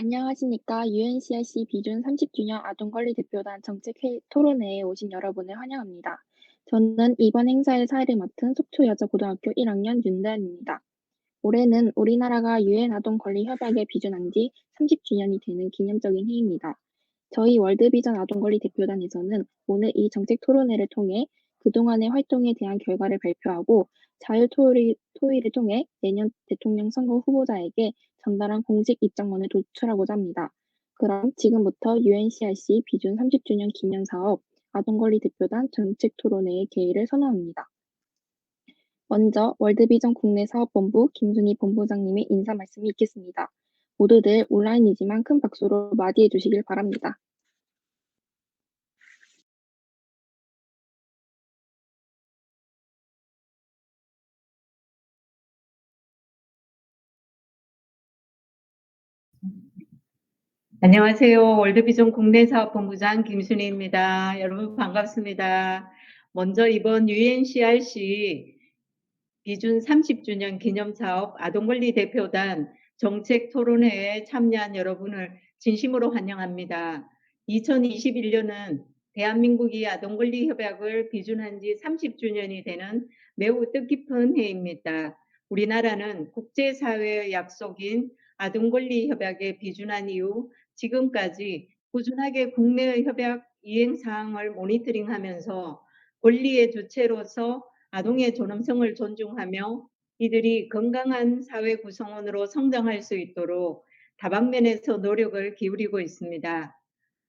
안녕하십니까. UNCRC 비준 30주년 아동권리 대표단 토론회에 오신 여러분을 환영합니다. 저는 이번 행사의 사회를 맡은 속초여자고등학교 1학년 윤다현입니다. 올해는 우리나라가 유엔 아동권리 협약에 비준한 지 30주년이 되는 기념적인 해입니다. 저희 월드비전 아동권리 대표단에서는 오늘 이 정책 토론회를 통해 그동안의 활동에 대한 결과를 발표하고 토의를 통해 내년 대통령 선거 후보자에게 전달한 공식 입장문을 도출하고자 합니다. 그럼 지금부터 UNCRC 비준 30주년 기념 사업 아동권리 대표단 정책 토론회의 개의를 선언합니다. 먼저 월드비전 국내사업본부 김순희 본부장님의 인사 말씀이 있겠습니다. 모두들 온라인이지만 큰 박수로 맞이해 주시길 바랍니다. 안녕하세요. 월드비전 국내사업본부장 김순희입니다. 여러분 반갑습니다. 먼저 이번 UNCRC 비준 30주년 기념사업 아동권리 대표단 정책 토론회에 참여한 여러분을 진심으로 환영합니다. 2021년은 대한민국이 아동권리 협약을 비준한 지 30주년이 되는 매우 뜻깊은 해입니다. 우리나라는 국제사회의 약속인 아동권리 협약에 비준한 이후 지금까지 꾸준하게 국내의 협약 이행 사항을 모니터링하면서 권리의 주체로서 아동의 존엄성을 존중하며 이들이 건강한 사회 구성원으로 성장할 수 있도록 다방면에서 노력을 기울이고 있습니다.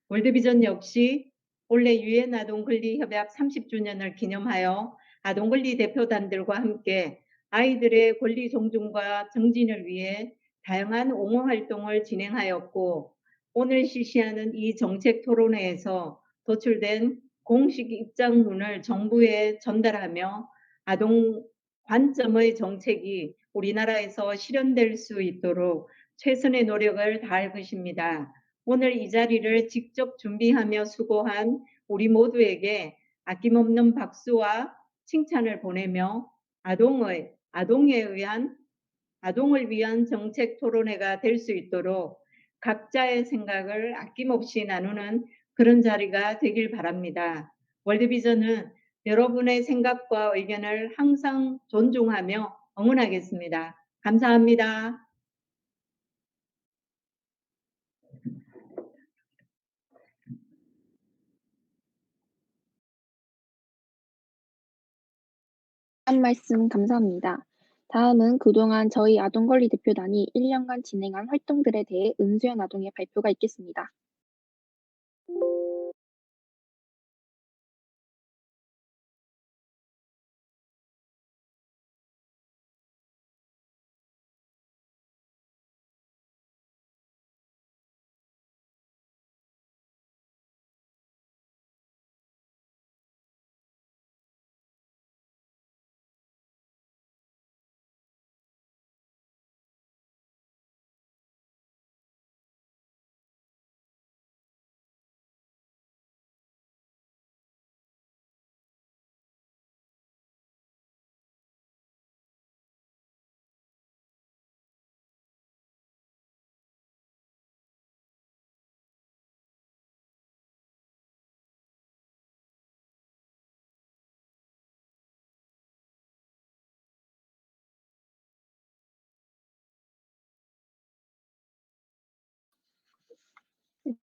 월드비전 역시 올해 유엔 아동권리 협약 30주년을 기념하여 아동권리 대표단들과 함께 아이들의 권리 존중과 증진을 위해 다양한 옹호 활동을 진행하였고, 오늘 실시하는 이 정책 토론회에서 도출된 공식 입장문을 정부에 전달하며 아동 관점의 정책이 우리나라에서 실현될 수 있도록 최선의 노력을 다할 것입니다. 오늘 이 자리를 직접 준비하며 수고한 우리 모두에게 아낌없는 박수와 칭찬을 보내며 아동을 위한 정책 토론회가 될 수 있도록 각자의 생각을 아낌없이 나누는 그런 자리가 되길 바랍니다. 월드비전은 여러분의 생각과 의견을 항상 존중하며 응원하겠습니다. 감사합니다. 한 말씀 감사합니다. 다음은 그동안 저희 아동권리 대표단이 1년간 진행한 활동들에 대해 은수연 아동의 발표가 있겠습니다.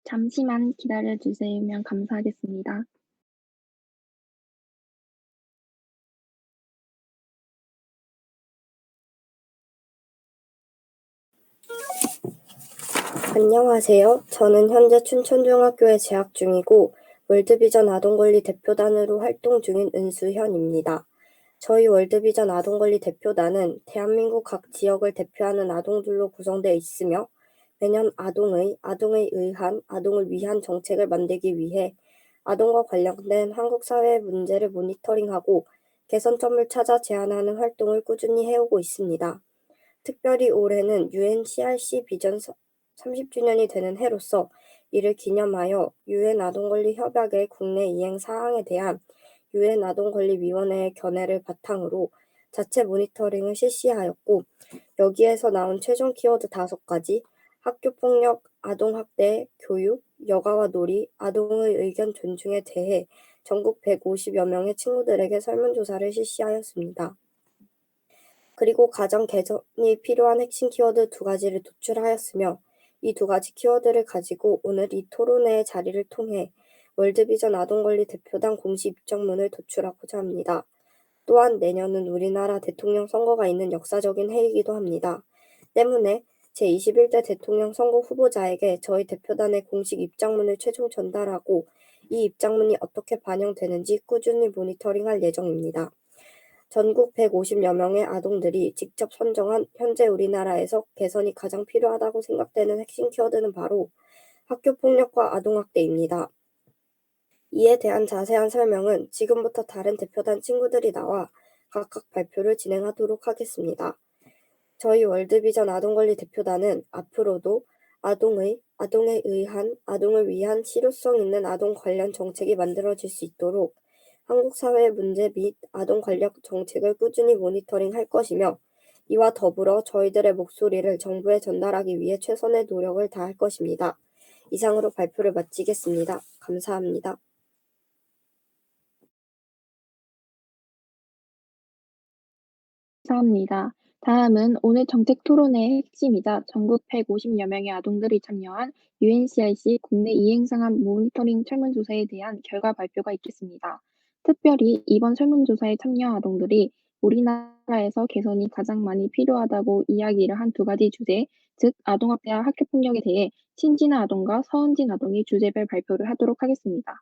잠시만 기다려 주시면 감사하겠습니다. 안녕하세요. 저는 현재 춘천중학교에 재학 중이고 월드비전 아동권리 대표단으로 활동 중인 은수현입니다. 저희 월드비전 아동권리 대표단은 대한민국 각 지역을 대표하는 아동들로 구성되어 있으며 매년 아동에 의한, 아동을 위한 정책을 만들기 위해 아동과 관련된 한국 사회의 문제를 모니터링하고 개선점을 찾아 제안하는 활동을 꾸준히 해오고 있습니다. 특별히 올해는 UNCRC 비전 30주년이 되는 해로서 이를 기념하여 유엔 아동권리 협약의 국내 이행 사항에 대한 유엔 아동권리위원회의 견해를 바탕으로 자체 모니터링을 실시하였고, 여기에서 나온 최종 키워드 5가지, 학교폭력, 아동학대, 교육, 여가와 놀이, 아동의 의견 존중에 대해 전국 150여 명의 친구들에게 설문조사를 실시하였습니다. 그리고 가정 개선이 필요한 핵심 키워드 2가지를 도출하였으며 이 2가지 키워드를 가지고 오늘 이 토론회의 자리를 통해 월드비전 아동권리 대표단 공식 입장문을 도출하고자 합니다. 또한 내년은 우리나라 대통령 선거가 있는 역사적인 해이기도 합니다. 때문에 제21대 대통령 선거 후보자에게 저희 대표단의 공식 입장문을 최종 전달하고 이 입장문이 어떻게 반영되는지 꾸준히 모니터링할 예정입니다. 전국 150여 명의 아동들이 직접 선정한 현재 우리나라에서 개선이 가장 필요하다고 생각되는 핵심 키워드는 바로 학교폭력과 아동학대입니다. 이에 대한 자세한 설명은 지금부터 다른 대표단 친구들이 나와 각각 발표를 진행하도록 하겠습니다. 저희 월드비전 아동권리 대표단은 앞으로도 아동에 의한, 아동을 위한 실효성 있는 아동 관련 정책이 만들어질 수 있도록 한국 사회의 문제 및 아동 관련 정책을 꾸준히 모니터링할 것이며 이와 더불어 저희들의 목소리를 정부에 전달하기 위해 최선의 노력을 다할 것입니다. 이상으로 발표를 마치겠습니다. 감사합니다. 감사합니다. 다음은 오늘 정책 토론회의 핵심이자 전국 150여 명의 아동들이 참여한 UNCRC 국내 이행상황 모니터링 설문조사에 대한 결과 발표가 있겠습니다. 특별히 이번 설문조사에 참여 아동들이 우리나라에서 개선이 가장 많이 필요하다고 이야기를 한 2가지 주제, 즉 아동학대와 학교폭력에 대해 신진 아동과 서은진 아동이 주제별 발표를 하도록 하겠습니다.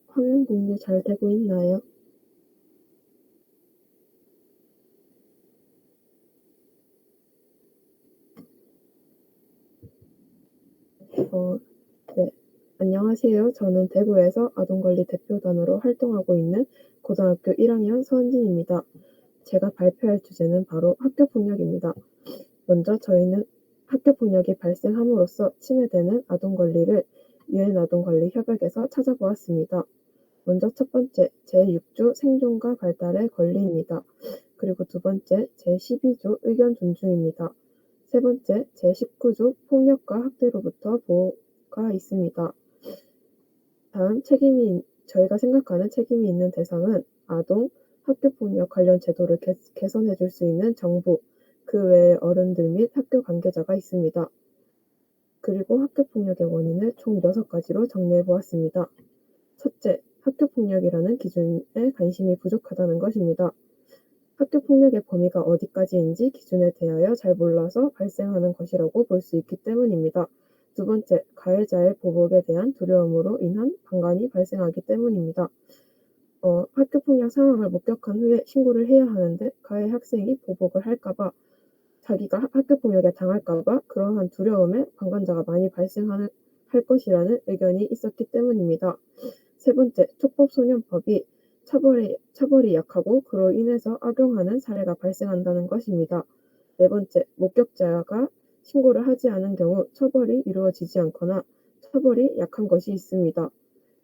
화면 공유 잘 되고 있나요? 네. 안녕하세요. 저는 대구에서 아동권리 대표단으로 활동하고 있는 고등학교 1학년 서은진입니다. 제가 발표할 주제는 바로 학교폭력입니다. 먼저 저희는 학교폭력이 발생함으로써 침해되는 아동권리를 유엔 아동권리 협약에서 찾아보았습니다. 먼저 첫 번째, 제6조 생존과 발달의 권리입니다. 그리고 두 번째, 제12조 의견 존중입니다. 세 번째, 제19조 폭력과 학대로부터 보호가 있습니다. 다음 저희가 생각하는 책임이 있는 대상은 아동, 학교폭력 관련 제도를 개선해 줄 수 있는 정부, 그 외의 어른들 및 학교 관계자가 있습니다. 그리고 학교폭력의 원인을 총 6가지로 정리해 보았습니다. 첫째, 학교폭력이라는 기준에 관심이 부족하다는 것입니다. 학교폭력의 범위가 어디까지인지 기준에 대하여 잘 몰라서 발생하는 것이라고 볼 수 있기 때문입니다. 두 번째, 가해자의 보복에 대한 두려움으로 인한 방관이 발생하기 때문입니다. 학교폭력 상황을 목격한 후에 신고를 해야 하는데 가해 학생이 보복을 할까봐 자기가 학교폭력에 당할까봐 그러한 두려움에 방관자가 많이 할 것이라는 의견이 있었기 때문입니다. 세 번째, 촉법소년법이 처벌이 약하고 그로 인해서 악용하는 사례가 발생한다는 것입니다. 네 번째, 목격자가 신고를 하지 않은 경우 처벌이 이루어지지 않거나 처벌이 약한 것이 있습니다.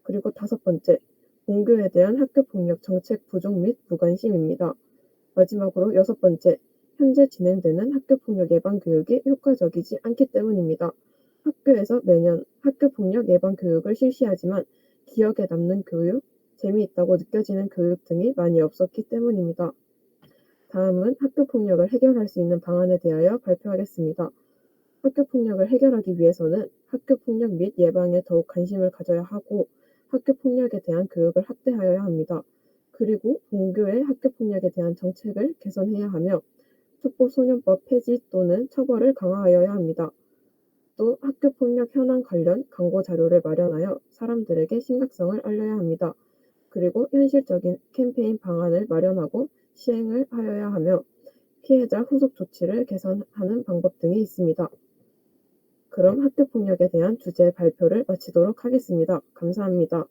그리고 다섯 번째, 공교에 대한 학교폭력 정책 부족 및 무관심입니다. 마지막으로 여섯 번째, 현재 진행되는 학교폭력 예방 교육이 효과적이지 않기 때문입니다. 학교에서 매년 학교폭력 예방 교육을 실시하지만 기억에 남는 교육, 재미있다고 느껴지는 교육 등이 많이 없었기 때문입니다. 다음은 학교폭력을 해결할 수 있는 방안에 대하여 발표하겠습니다. 학교폭력을 해결하기 위해서는 학교폭력 및 예방에 더욱 관심을 가져야 하고 학교폭력에 대한 교육을 확대하여야 합니다. 그리고 본교의 학교폭력에 대한 정책을 개선해야 하며 촉법소년법 폐지 또는 처벌을 강화하여야 합니다. 또 학교폭력 현황 관련 광고 자료를 마련하여 사람들에게 심각성을 알려야 합니다. 그리고 현실적인 캠페인 방안을 마련하고 시행을 하여야 하며 피해자 후속 조치를 개선하는 방법 등이 있습니다. 그럼 학교폭력에 대한 주제 발표를 마치도록 하겠습니다. 감사합니다.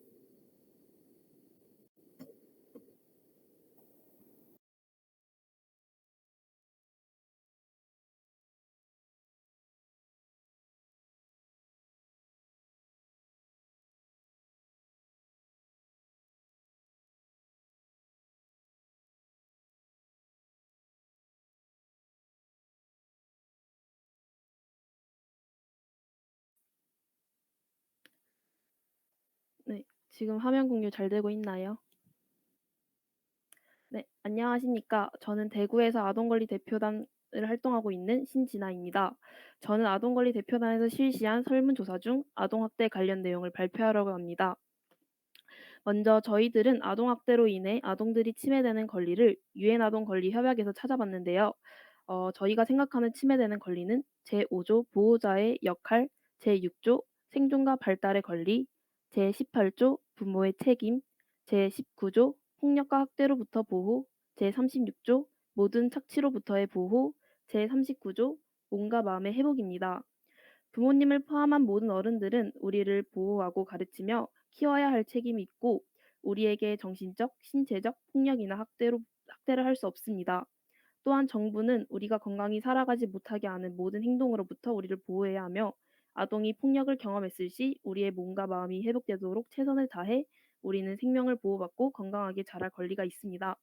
지금 화면 공유 잘 되고 있나요? 네, 안녕하십니까. 저는 대구에서 아동권리 대표단을 활동하고 있는 신진아입니다. 저는 아동권리 대표단에서 실시한 설문조사 중 아동학대 관련 내용을 발표하려고 합니다. 먼저 저희들은 아동학대로 인해 아동들이 침해되는 권리를 유엔 아동권리협약에서 찾아봤는데요. 저희가 생각하는 침해되는 권리는 제5조 보호자의 역할, 제6조 생존과 발달의 권리, 제18조 부모의 책임, 제19조 폭력과 학대로부터 보호, 제36조 모든 착취로부터의 보호, 제39조 몸과 마음의 회복입니다. 부모님을 포함한 모든 어른들은 우리를 보호하고 가르치며 키워야 할 책임이 있고 우리에게 정신적, 신체적 폭력이나 학대를 할 수 없습니다. 또한 정부는 우리가 건강히 살아가지 못하게 하는 모든 행동으로부터 우리를 보호해야 하며 아동이 폭력을 경험했을 시 우리의 몸과 마음이 회복되도록 최선을 다해 우리는 생명을 보호받고 건강하게 자랄 권리가 있습니다.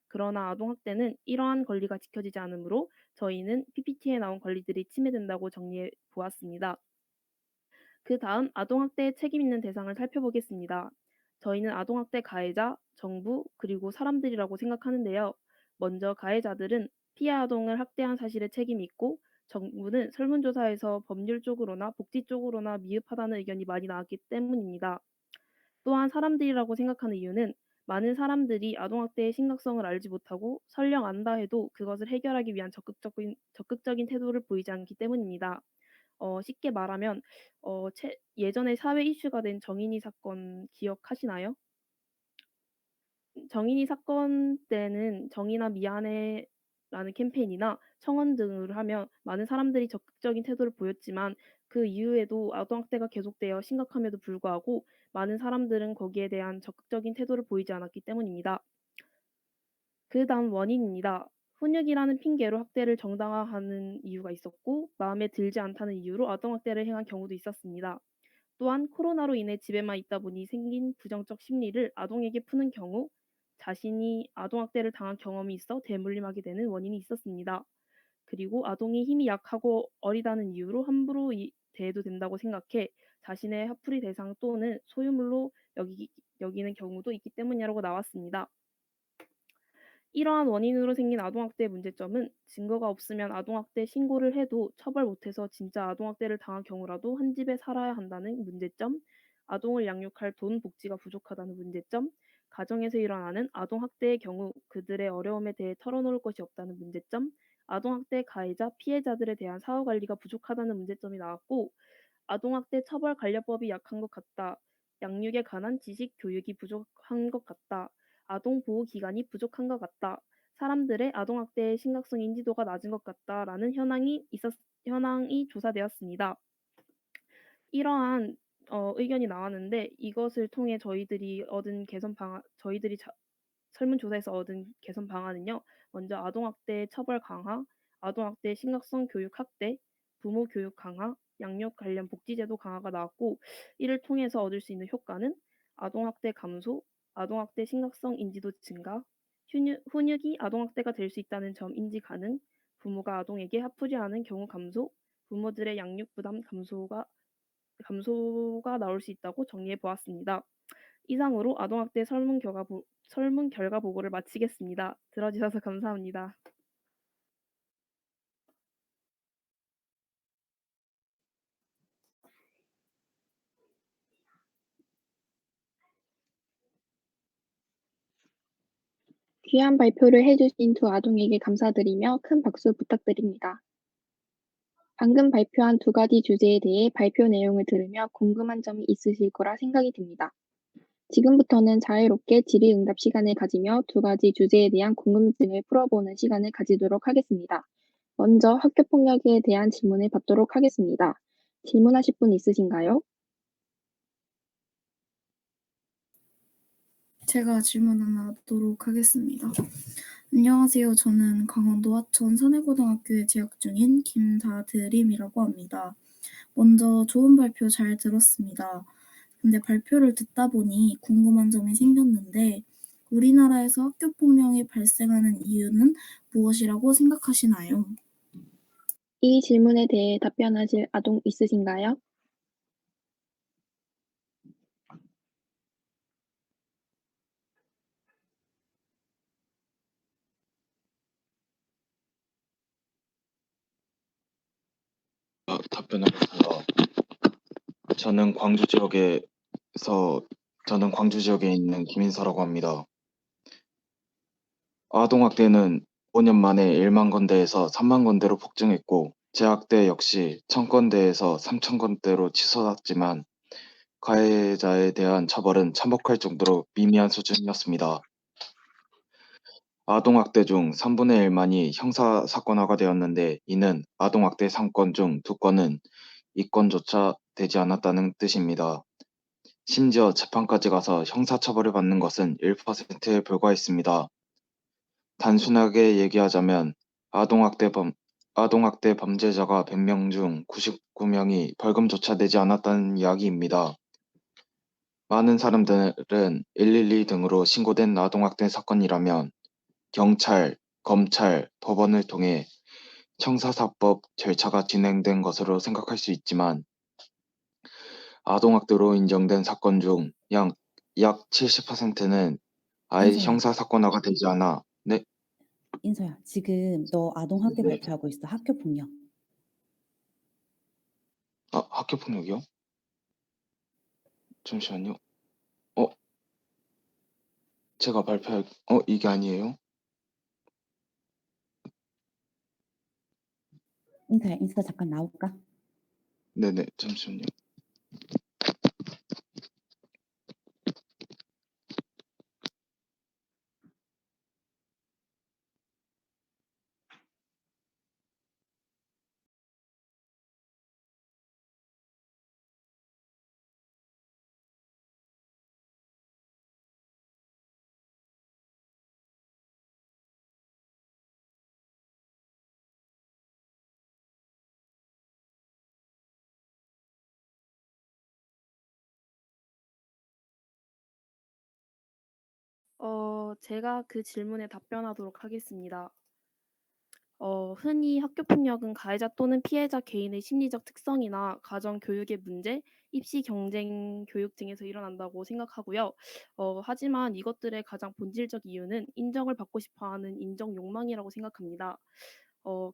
그러나 아동학대는 이러한 권리가 지켜지지 않으므로 저희는 PPT에 나온 권리들이 침해된다고 정리해 보았습니다. 그 다음 아동학대에 책임 있는 대상을 살펴보겠습니다. 저희는 아동학대 가해자, 정부, 그리고 사람들이라고 생각하는데요. 먼저 가해자들은 피해 아동을 학대한 사실에 책임이 있고 정부는 설문조사에서 법률적으로나 복지적으로나 미흡하다는 의견이 많이 나왔기 때문입니다. 또한 사람들이라고 생각하는 이유는 많은 사람들이 아동학대의 심각성을 알지 못하고 설령 안다 해도 그것을 해결하기 위한 적극적인 태도를 보이지 않기 때문입니다. 쉽게 말하면 예전에 사회 이슈가 된 정인이 사건 기억하시나요? 정인이 사건 때는 정인아 미안해라는 캠페인이나 청원 등을 하며 많은 사람들이 적극적인 태도를 보였지만 그 이후에도 아동학대가 계속되어 심각함에도 불구하고 많은 사람들은 거기에 대한 적극적인 태도를 보이지 않았기 때문입니다. 그 다음 원인입니다. 훈육이라는 핑계로 학대를 정당화하는 이유가 있었고 마음에 들지 않다는 이유로 아동학대를 행한 경우도 있었습니다. 또한 코로나로 인해 집에만 있다 보니 생긴 부정적 심리를 아동에게 푸는 경우 자신이 아동학대를 당한 경험이 있어 대물림하게 되는 원인이 있었습니다. 그리고 아동이 힘이 약하고 어리다는 이유로 함부로 대해도 된다고 생각해 자신의 화풀이 대상 또는 소유물로 여기는 경우도 있기 때문이라고 나왔습니다. 이러한 원인으로 생긴 아동학대의 문제점은 증거가 없으면 아동학대 신고를 해도 처벌 못해서 진짜 아동학대를 당한 경우라도 한 집에 살아야 한다는 문제점, 아동을 양육할 돈, 복지가 부족하다는 문제점, 가정에서 일어나는 아동학대의 경우 그들의 어려움에 대해 털어놓을 것이 없다는 문제점, 아동학대 가해자, 피해자들에 대한 사후관리가 부족하다는 문제점이 나왔고 아동학대 처벌관련법이 약한 것 같다. 양육에 관한 지식, 교육이 부족한 것 같다. 아동보호기관이 부족한 것 같다. 사람들의 아동학대의 심각성 인지도가 낮은 것 같다라는 현황이 조사되었습니다. 이러한 의견이 나왔는데 이것을 통해 저희들이 설문조사에서 얻은 개선 방안은요. 먼저 아동학대 처벌 강화, 아동학대 심각성 교육 확대, 부모 교육 강화, 양육 관련 복지제도 강화가 나왔고 이를 통해서 얻을 수 있는 효과는 아동학대 감소, 아동학대 심각성 인지도 증가, 훈육이 아동학대가 될 수 있다는 점 인지 가능, 부모가 아동에게 화풀이하는 경우 감소, 부모들의 양육 부담 감소가 나올 수 있다고 정리해 보았습니다. 이상으로 아동학대 설문 결과 보고를 마치겠습니다. 들어주셔서 감사합니다. 귀한 발표를 해주신 두 아동에게 감사드리며 큰 박수 부탁드립니다. 방금 발표한 두 가지 주제에 대해 발표 내용을 들으며 궁금한 점이 있으실 거라 생각이 듭니다. 지금부터는 자유롭게 질의응답 시간을 가지며 두 가지 주제에 대한 궁금증을 풀어보는 시간을 가지도록 하겠습니다. 먼저 학교폭력에 대한 질문을 받도록 하겠습니다. 질문하실 분 있으신가요? 제가 질문 하나 하도록 하겠습니다. 안녕하세요. 저는 강원도 화천 선해고등학교에 재학 중인 김다드림이라고 합니다. 먼저 좋은 발표 잘 들었습니다. 근데 발표를 듣다 보니 궁금한 점이 생겼는데 우리나라에서 학교폭력이 발생하는 이유는 무엇이라고 생각하시나요? 이 질문에 대해 답변하실 아동 있으신가요? 답변하겠습니다. 저는 광주 지역에 있는 김인서라고 합니다. 아동학대는 5년 만에 1만 건대에서 3만 건대로 폭증했고, 재학대 역시 1000건대에서 3000건대로 치솟았지만 가해자에 대한 처벌은 참혹할 정도로 미미한 수준이었습니다. 아동학대 중 3분의 1만이 형사사건화가 되었는데, 이는 아동학대 3건 중 2건은 이건조차 되지 않았다는 뜻입니다. 심지어 재판까지 가서 형사처벌을 받는 것은 1%에 불과했습니다. 단순하게 얘기하자면 아동학대 범죄자가 100명 중 99명이 벌금조차 내지 않았다는 이야기입니다. 많은 사람들은 112 등으로 신고된 아동학대 사건이라면 경찰, 검찰, 법원을 통해 형사사법 절차가 진행된 것으로 생각할 수 있지만, 아동학대로 인정된 사건 중 약 70%는 아예 인서야, 형사사건화가 되지 않아. 네? 인서야, 지금 너 아동학대 발표하고 있어. 학교폭력. 학교폭력이요? 잠시만요. 제가 발표할, 이게 아니에요? 인서야 잠깐 나올까? 네네, 잠시만요. 제가 그 질문에 답변하도록 하겠습니다. 흔히 학교폭력은 가해자 또는 피해자 개인의 심리적 특성이나 가정 교육의 문제, 입시 경쟁 교육 등에서 일어난다고 생각하고요. 하지만 이것들의 가장 본질적 이유는 인정을 받고 싶어하는 인정 욕망이라고 생각합니다.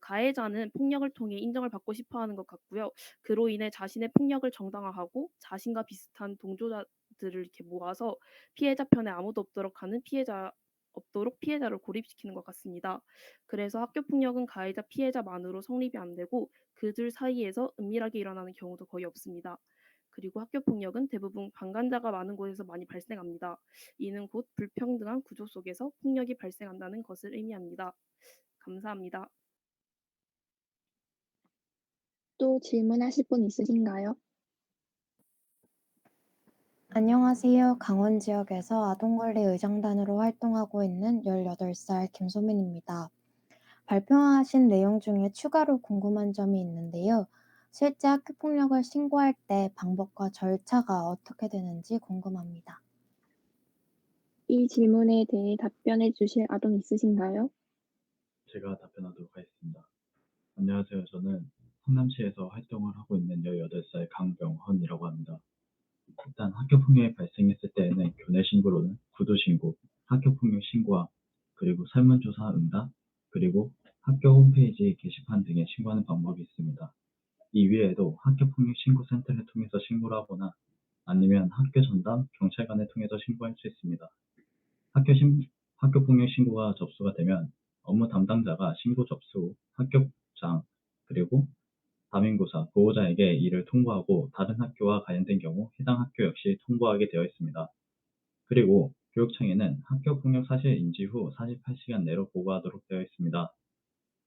가해자는 폭력을 통해 인정을 받고 싶어하는 것 같고요. 그로 인해 자신의 폭력을 정당화하고 자신과 비슷한 동조자들을 이렇게 모아서 피해자 편에 아무도 없도록 피해자를 고립시키는 것 같습니다. 그래서 학교 폭력은 가해자 피해자만으로 성립이 안 되고 그들 사이에서 은밀하게 일어나는 경우도 거의 없습니다. 그리고 학교 폭력은 대부분 방관자가 많은 곳에서 많이 발생합니다. 이는 곧 불평등한 구조 속에서 폭력이 발생한다는 것을 의미합니다. 감사합니다. 또 질문하실 분 있으신가요? 안녕하세요. 강원 지역에서 아동권리 의정단으로 활동하고 있는 18살 김소민입니다. 발표하신 내용 중에 추가로 궁금한 점이 있는데요. 실제 학교폭력을 신고할 때 방법과 절차가 어떻게 되는지 궁금합니다. 이 질문에 대해 답변해 주실 아동 있으신가요? 제가 답변하도록 하겠습니다. 안녕하세요. 저는 성남시에서 활동을 하고 있는 18살 강병헌이라고 합니다. 일단 학교폭력이 발생했을 때에는 교내 신고로는 구도신고, 학교폭력 신고와 그리고 설문조사 응답, 그리고 학교 홈페이지 게시판 등에 신고하는 방법이 있습니다. 이 외에도 학교폭력 신고센터를 통해서 신고를 하거나 아니면 학교 전담 경찰관을 통해서 신고할 수 있습니다. 학교폭력 신고가 접수가 되면 업무 담당자가 신고 접수 후 학교장 그리고 담임교사, 보호자에게 이를 통보하고 다른 학교와 관련된 경우 해당 학교 역시 통보하게 되어 있습니다. 그리고 교육청에는 학교폭력 사실 인지 후 48시간 내로 보고하도록 되어 있습니다.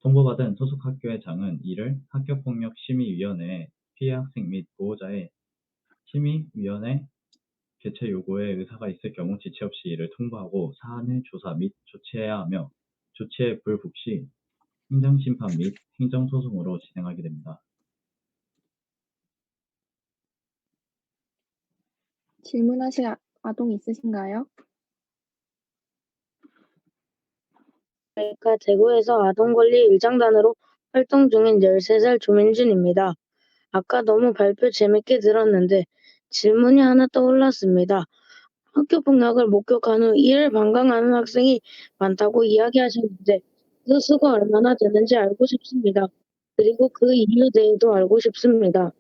통보받은 소속 학교의 장은 이를 학교폭력심의위원회에 피해 학생 및 보호자의 심의위원회 개최 요구에 의사가 있을 경우 지체 없이 이를 통보하고 사안을 조사 및 조치해야 하며 조치에 불복 시 행정심판 및 행정소송으로 진행하게 됩니다. 질문하실 아동 있으신가요? 저희가 대구에서 아동권리 일장단으로 활동 중인 13살 조민준입니다. 아까 너무 발표 재밌게 들었는데 질문이 하나 떠올랐습니다. 학교폭력을 목격한 후 이를 방관하는 학생이 많다고 이야기하셨는데 그 수가 얼마나 되는지 알고 싶습니다. 그리고 그 이유에 대해도 알고 싶습니다.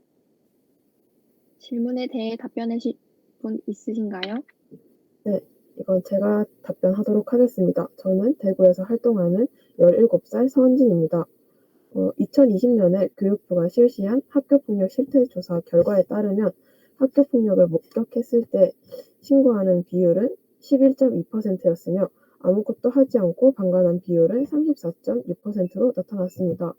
질문에 대해 답변해 주실 분 있으신가요? 네, 이건 제가 답변하도록 하겠습니다. 저는 대구에서 활동하는 17살 서은진입니다. 2020년에 교육부가 실시한 학교폭력 실태조사 결과에 따르면 학교폭력을 목격했을 때 신고하는 비율은 11.2%였으며 아무것도 하지 않고 방관한 비율은 34.6%로 나타났습니다.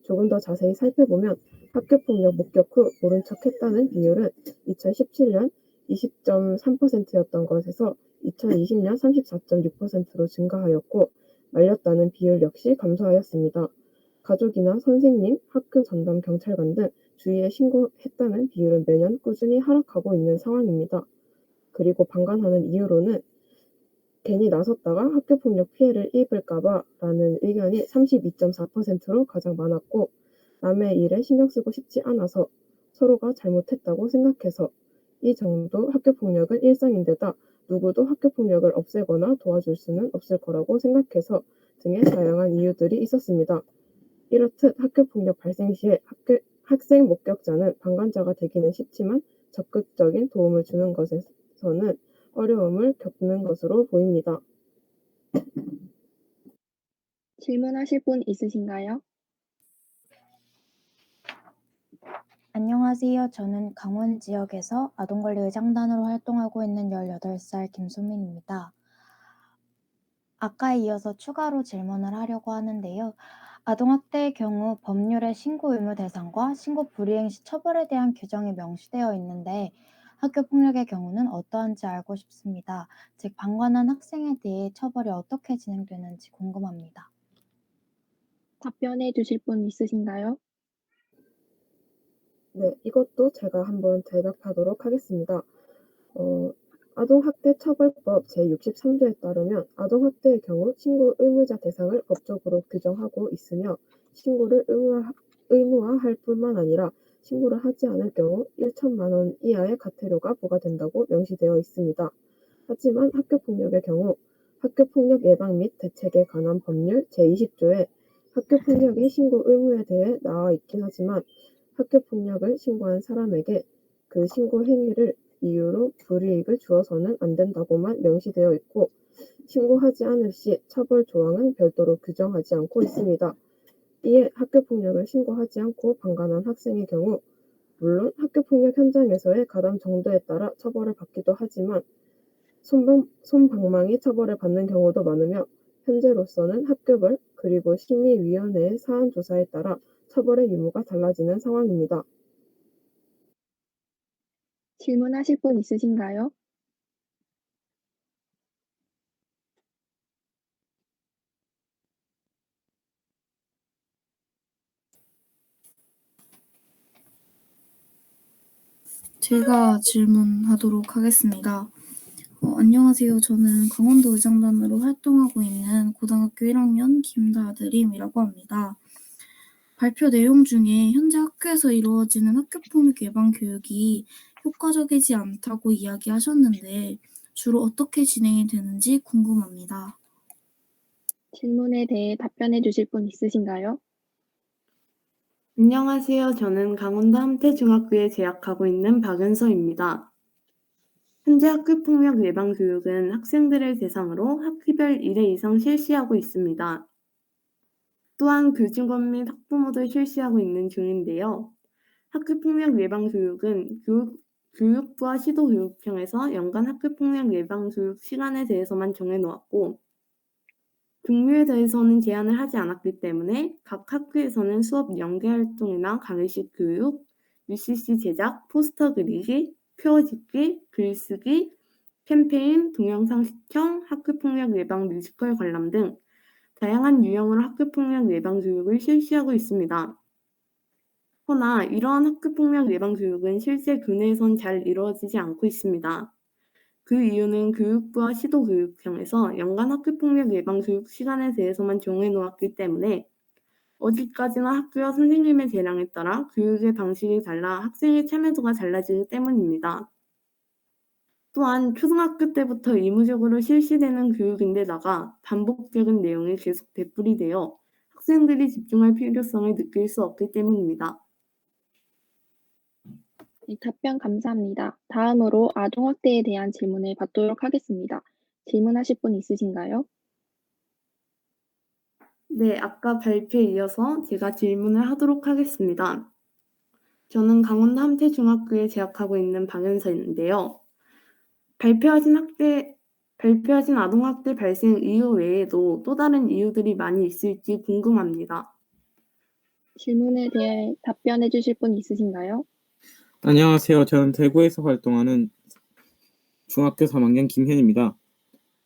조금 더 자세히 살펴보면 학교폭력 목격 후 모른 척했다는 비율은 2017년 20.3%였던 것에서 2020년 34.6%로 증가하였고 말렸다는 비율 역시 감소하였습니다. 가족이나 선생님, 학교 전담 경찰관 등 주위에 신고했다는 비율은 매년 꾸준히 하락하고 있는 상황입니다. 그리고 방관하는 이유로는 괜히 나섰다가 학교폭력 피해를 입을까봐 라는 의견이 32.4%로 가장 많았고 남의 일에 신경 쓰고 싶지 않아서 서로가 잘못했다고 생각해서 이 정도 학교폭력은 일상인데다 누구도 학교폭력을 없애거나 도와줄 수는 없을 거라고 생각해서 등의 다양한 이유들이 있었습니다. 이렇듯 학교폭력 발생 시에 학생 목격자는 방관자가 되기는 쉽지만 적극적인 도움을 주는 것에서는 어려움을 겪는 것으로 보입니다. 질문하실 분 있으신가요? 안녕하세요. 저는 강원 지역에서 아동권리 의장단으로 활동하고 있는 18살 김소민입니다. 아까에 이어서 추가로 질문을 하려고 하는데요. 아동학대의 경우 법률의 신고 의무 대상과 신고 불이행 시 처벌에 대한 규정이 명시되어 있는데 학교폭력의 경우는 어떠한지 알고 싶습니다. 즉, 방관한 학생에 대해 처벌이 어떻게 진행되는지 궁금합니다. 답변해 주실 분 있으신가요? 네, 이것도 제가 한번 대답하도록 하겠습니다. 아동학대처벌법 제63조에 따르면 아동학대의 경우 신고 의무자 대상을 법적으로 규정하고 있으며 신고를 의무화할 뿐만 아니라 신고를 하지 않을 경우 1천만 원 이하의 과태료가 부과된다고 명시되어 있습니다. 하지만 학교폭력의 경우 학교폭력 예방 및 대책에 관한 법률 제20조에 학교폭력의 신고 의무에 대해 나와 있긴 하지만 학교폭력을 신고한 사람에게 그 신고 행위를 이유로 불이익을 주어서는 안 된다고만 명시되어 있고 신고하지 않을 시 처벌 조항은 별도로 규정하지 않고 있습니다. 이에 학교폭력을 신고하지 않고 방관한 학생의 경우 물론 학교폭력 현장에서의 가담 정도에 따라 처벌을 받기도 하지만 솜방망이 처벌을 받는 경우도 많으며 현재로서는 학교별 그리고 심의위원회의 사안 조사에 따라 처벌의 유무가 달라지는 상황입니다. 질문하실 분 있으신가요? 제가 질문하도록 하겠습니다. 안녕하세요. 저는 강원도 의장단으로 활동하고 있는 고등학교 1학년 김다드림이라고 합니다. 발표 내용 중에 현재 학교에서 이루어지는 학교폭력 예방 교육이 효과적이지 않다고 이야기하셨는데 주로 어떻게 진행이 되는지 궁금합니다. 질문에 대해 답변해 주실 분 있으신가요? 안녕하세요. 저는 강원도 함태중학교에 재학하고 있는 박은서입니다. 현재 학교폭력 예방 교육은 학생들을 대상으로 학기별 1회 이상 실시하고 있습니다. 또한 교직원 및 학부모도 실시하고 있는 중인데요. 학교폭력 예방 교육은 교육부와 시도교육청에서 연간 학교폭력 예방 교육 시간에 대해서만 정해놓았고 종류에 대해서는 제한을 하지 않았기 때문에 각 학교에서는 수업 연계활동이나 강의식 교육, UCC 제작, 포스터 그리기, 표 짓기, 글쓰기, 캠페인, 동영상 시청, 학교폭력 예방 뮤지컬 관람 등 다양한 유형으로 학교폭력 예방 교육을 실시하고 있습니다. 허나 이러한 학교폭력 예방 교육은 실제 교내에선 잘 이루어지지 않고 있습니다. 그 이유는 교육부와 시도교육청에서 연간 학교폭력 예방 교육 시간에 대해서만 정해놓았기 때문에 어디까지나 학교와 선생님의 재량에 따라 교육의 방식이 달라 학생의 참여도가 달라지기 때문입니다. 또한 초등학교 때부터 의무적으로 실시되는 교육인데다가 반복적인 내용이 계속 되풀이되어 학생들이 집중할 필요성을 느낄 수 없기 때문입니다. 네, 답변 감사합니다. 다음으로 아동학대에 대한 질문을 받도록 하겠습니다. 질문하실 분 있으신가요? 네, 아까 발표에 이어서 제가 질문을 하도록 하겠습니다. 저는 강원도 함태중학교에 재학하고 있는 박연서인데요. 발표하신 아동학대 발생 이유 외에도 또 다른 이유들이 많이 있을지 궁금합니다. 질문에 대해 답변해 주실 분 있으신가요? 안녕하세요. 저는 대구에서 활동하는 중학교 3학년 김현입니다.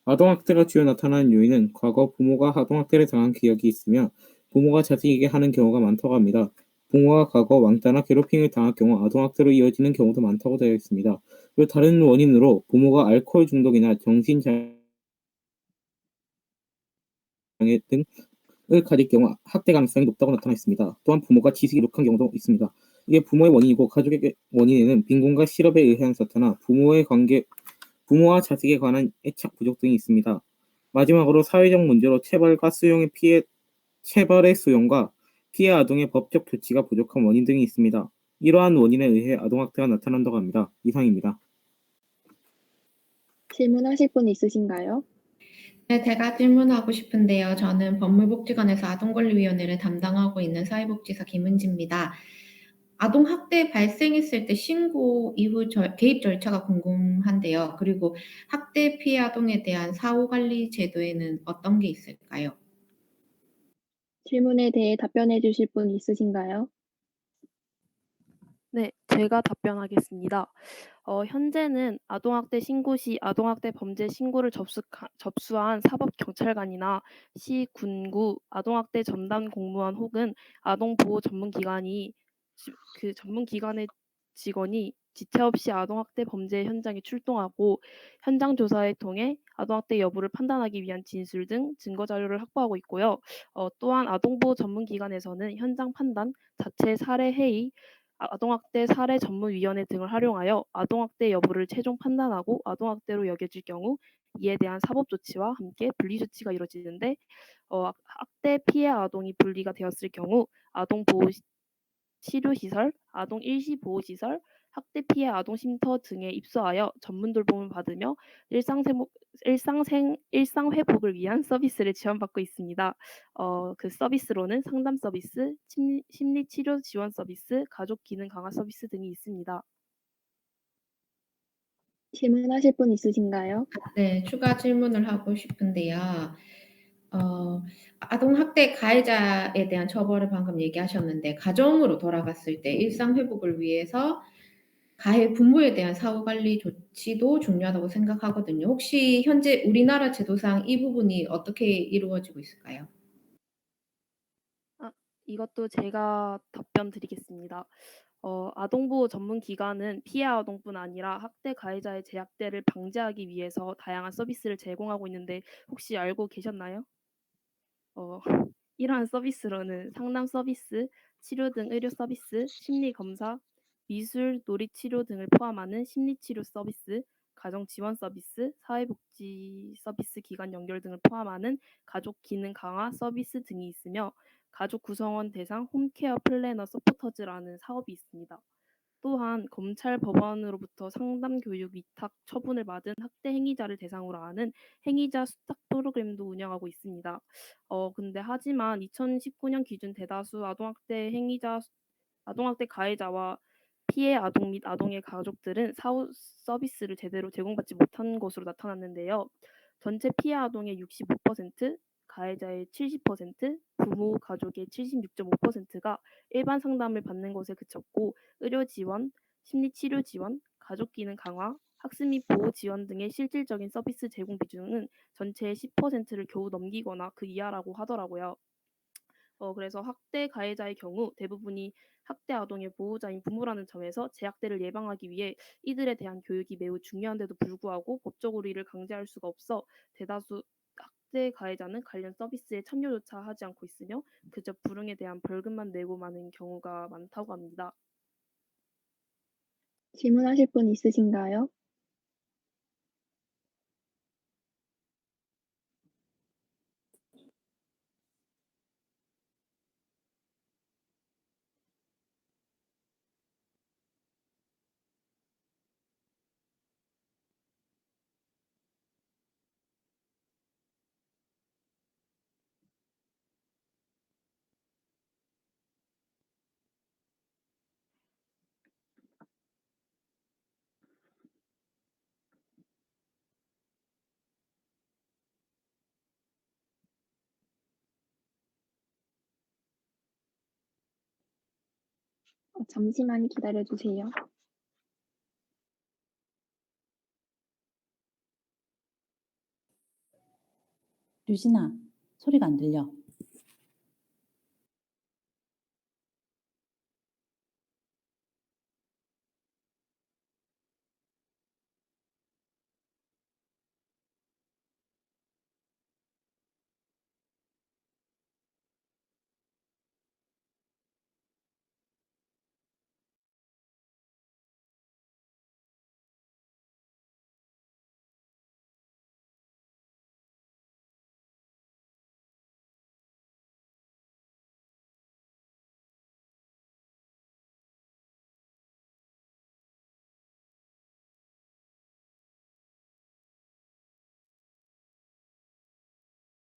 아동학대가 주요 나타나는 요인은 과거 부모가 아동학대를 당한 기억이 있으며 부모가 자식에게 하는 경우가 많다고 합니다. 부모가 과거 왕따나 괴롭힘을 당할 경우 아동학대로 이어지는 경우도 많다고 되어 있습니다. 그리고 다른 원인으로 부모가 알코올 중독이나 정신장애 등을 가질 경우 학대 가능성이 높다고 나타나 있습니다. 또한 부모가 지식이 부족한 경우도 있습니다. 이게 부모의 원인이고 가족의 원인에는 빈곤과 실업에 의한 사태나 부모와 자식에 관한 애착 부족 등이 있습니다. 마지막으로 사회적 문제로 체벌의 수용과 피해 아동의 법적 조치가 부족한 원인 등이 있습니다. 이러한 원인에 의해 아동학대가 나타난다고 합니다. 이상입니다. 질문하실 분 있으신가요? 네, 제가 질문하고 싶은데요. 저는 법무복지관에서 아동권리위원회를 담당하고 있는 사회복지사 김은지입니다. 아동학대 발생했을 때 신고 이후 개입 절차가 궁금한데요. 그리고 학대 피해 아동에 대한 사후관리 제도에는 어떤 게 있을까요? 질문에 대해 답변해 주실 분 있으신가요? 네, 제가 답변하겠습니다. 현재는 아동학대 신고 시 아동학대 범죄 신고를 접수한 사법경찰관이나 시, 군구, 아동학대 전담 공무원 혹은 아동보호 전문기관의 직원이 지체 없이 아동학대 범죄 현장에 출동하고 현장 조사를 통해 아동학대 여부를 판단하기 위한 진술 등 증거 자료를 확보하고 있고요. 또한 아동보호 전문기관에서는 현장 판단, 자체 사례 회의, 아동학대 사례 전문위원회 등을 활용하여 아동학대 여부를 최종 판단하고 아동학대로 여겨질 경우 이에 대한 사법 조치와 함께 분리 조치가 이루어지는데 학대 피해 아동이 분리가 되었을 경우 아동보호 치료시설, 아동 일시보호시설, 학대 피해 아동 쉼터 등에 입소하여 전문 돌봄을 받으며 일상 회복을 위한 서비스를 지원받고 있습니다. 그 서비스로는 상담 서비스, 심리 치료 지원 서비스, 가족 기능 강화 서비스 등이 있습니다. 질문하실 분 있으신가요? 네, 추가 질문을 하고 싶은데요. 아동학대 가해자에 대한 처벌을 방금 얘기하셨는데 가정으로 돌아갔을 때 일상 회복을 위해서 가해 부모에 대한 사후관리 조치도 중요하다고 생각하거든요. 혹시 현재 우리나라 제도상 이 부분이 어떻게 이루어지고 있을까요? 이것도 제가 답변 드리겠습니다. 아동보호 전문기관은 피해 아동뿐 아니라 학대 가해자의 재학대를 방지하기 위해서 다양한 서비스를 제공하고 있는데 혹시 알고 계셨나요? 이러한 서비스로는 상담 서비스, 치료 등 의료 서비스, 심리 검사, 미술, 놀이 치료 등을 포함하는 심리 치료 서비스, 가정 지원 서비스, 사회복지 서비스 기관 연결 등을 포함하는 가족 기능 강화 서비스 등이 있으며 가족 구성원 대상 홈케어 플래너 서포터즈라는 사업이 있습니다. 또한 검찰 법원으로부터 상담 교육 위탁 처분을 받은 학대 행위자를 대상으로 하는 행위자 수탁 프로그램도 운영하고 있습니다. 근데 하지만 2019년 기준 대다수 아동학대 가해자와 피해 아동 및 아동의 가족들은 사후 서비스를 제대로 제공받지 못한 것으로 나타났는데요. 전체 피해 아동의 65%, 가해자의 70%, 부모 가족의 76.5%가 일반 상담을 받는 것에 그쳤고 의료 지원, 심리 치료 지원, 가족 기능 강화, 학습 및 보호 지원 등의 실질적인 서비스 제공 비중은 전체의 10%를 겨우 넘기거나 그 이하라고 하더라고요. 그래서 학대 가해자의 경우 대부분이 학대 아동의 보호자인 부모라는 점에서 재학대를 예방하기 위해 이들에 대한 교육이 매우 중요한데도 불구하고 법적으로 이를 강제할 수가 없어 대다수 학대 가해자는 관련 서비스에 참여조차 하지 않고 있으며 그저 불응에 대한 벌금만 내고 마는 경우가 많다고 합니다. 질문하실 분 있으신가요? 잠시만 기다려 주세요. 류진아, 소리가 안 들려.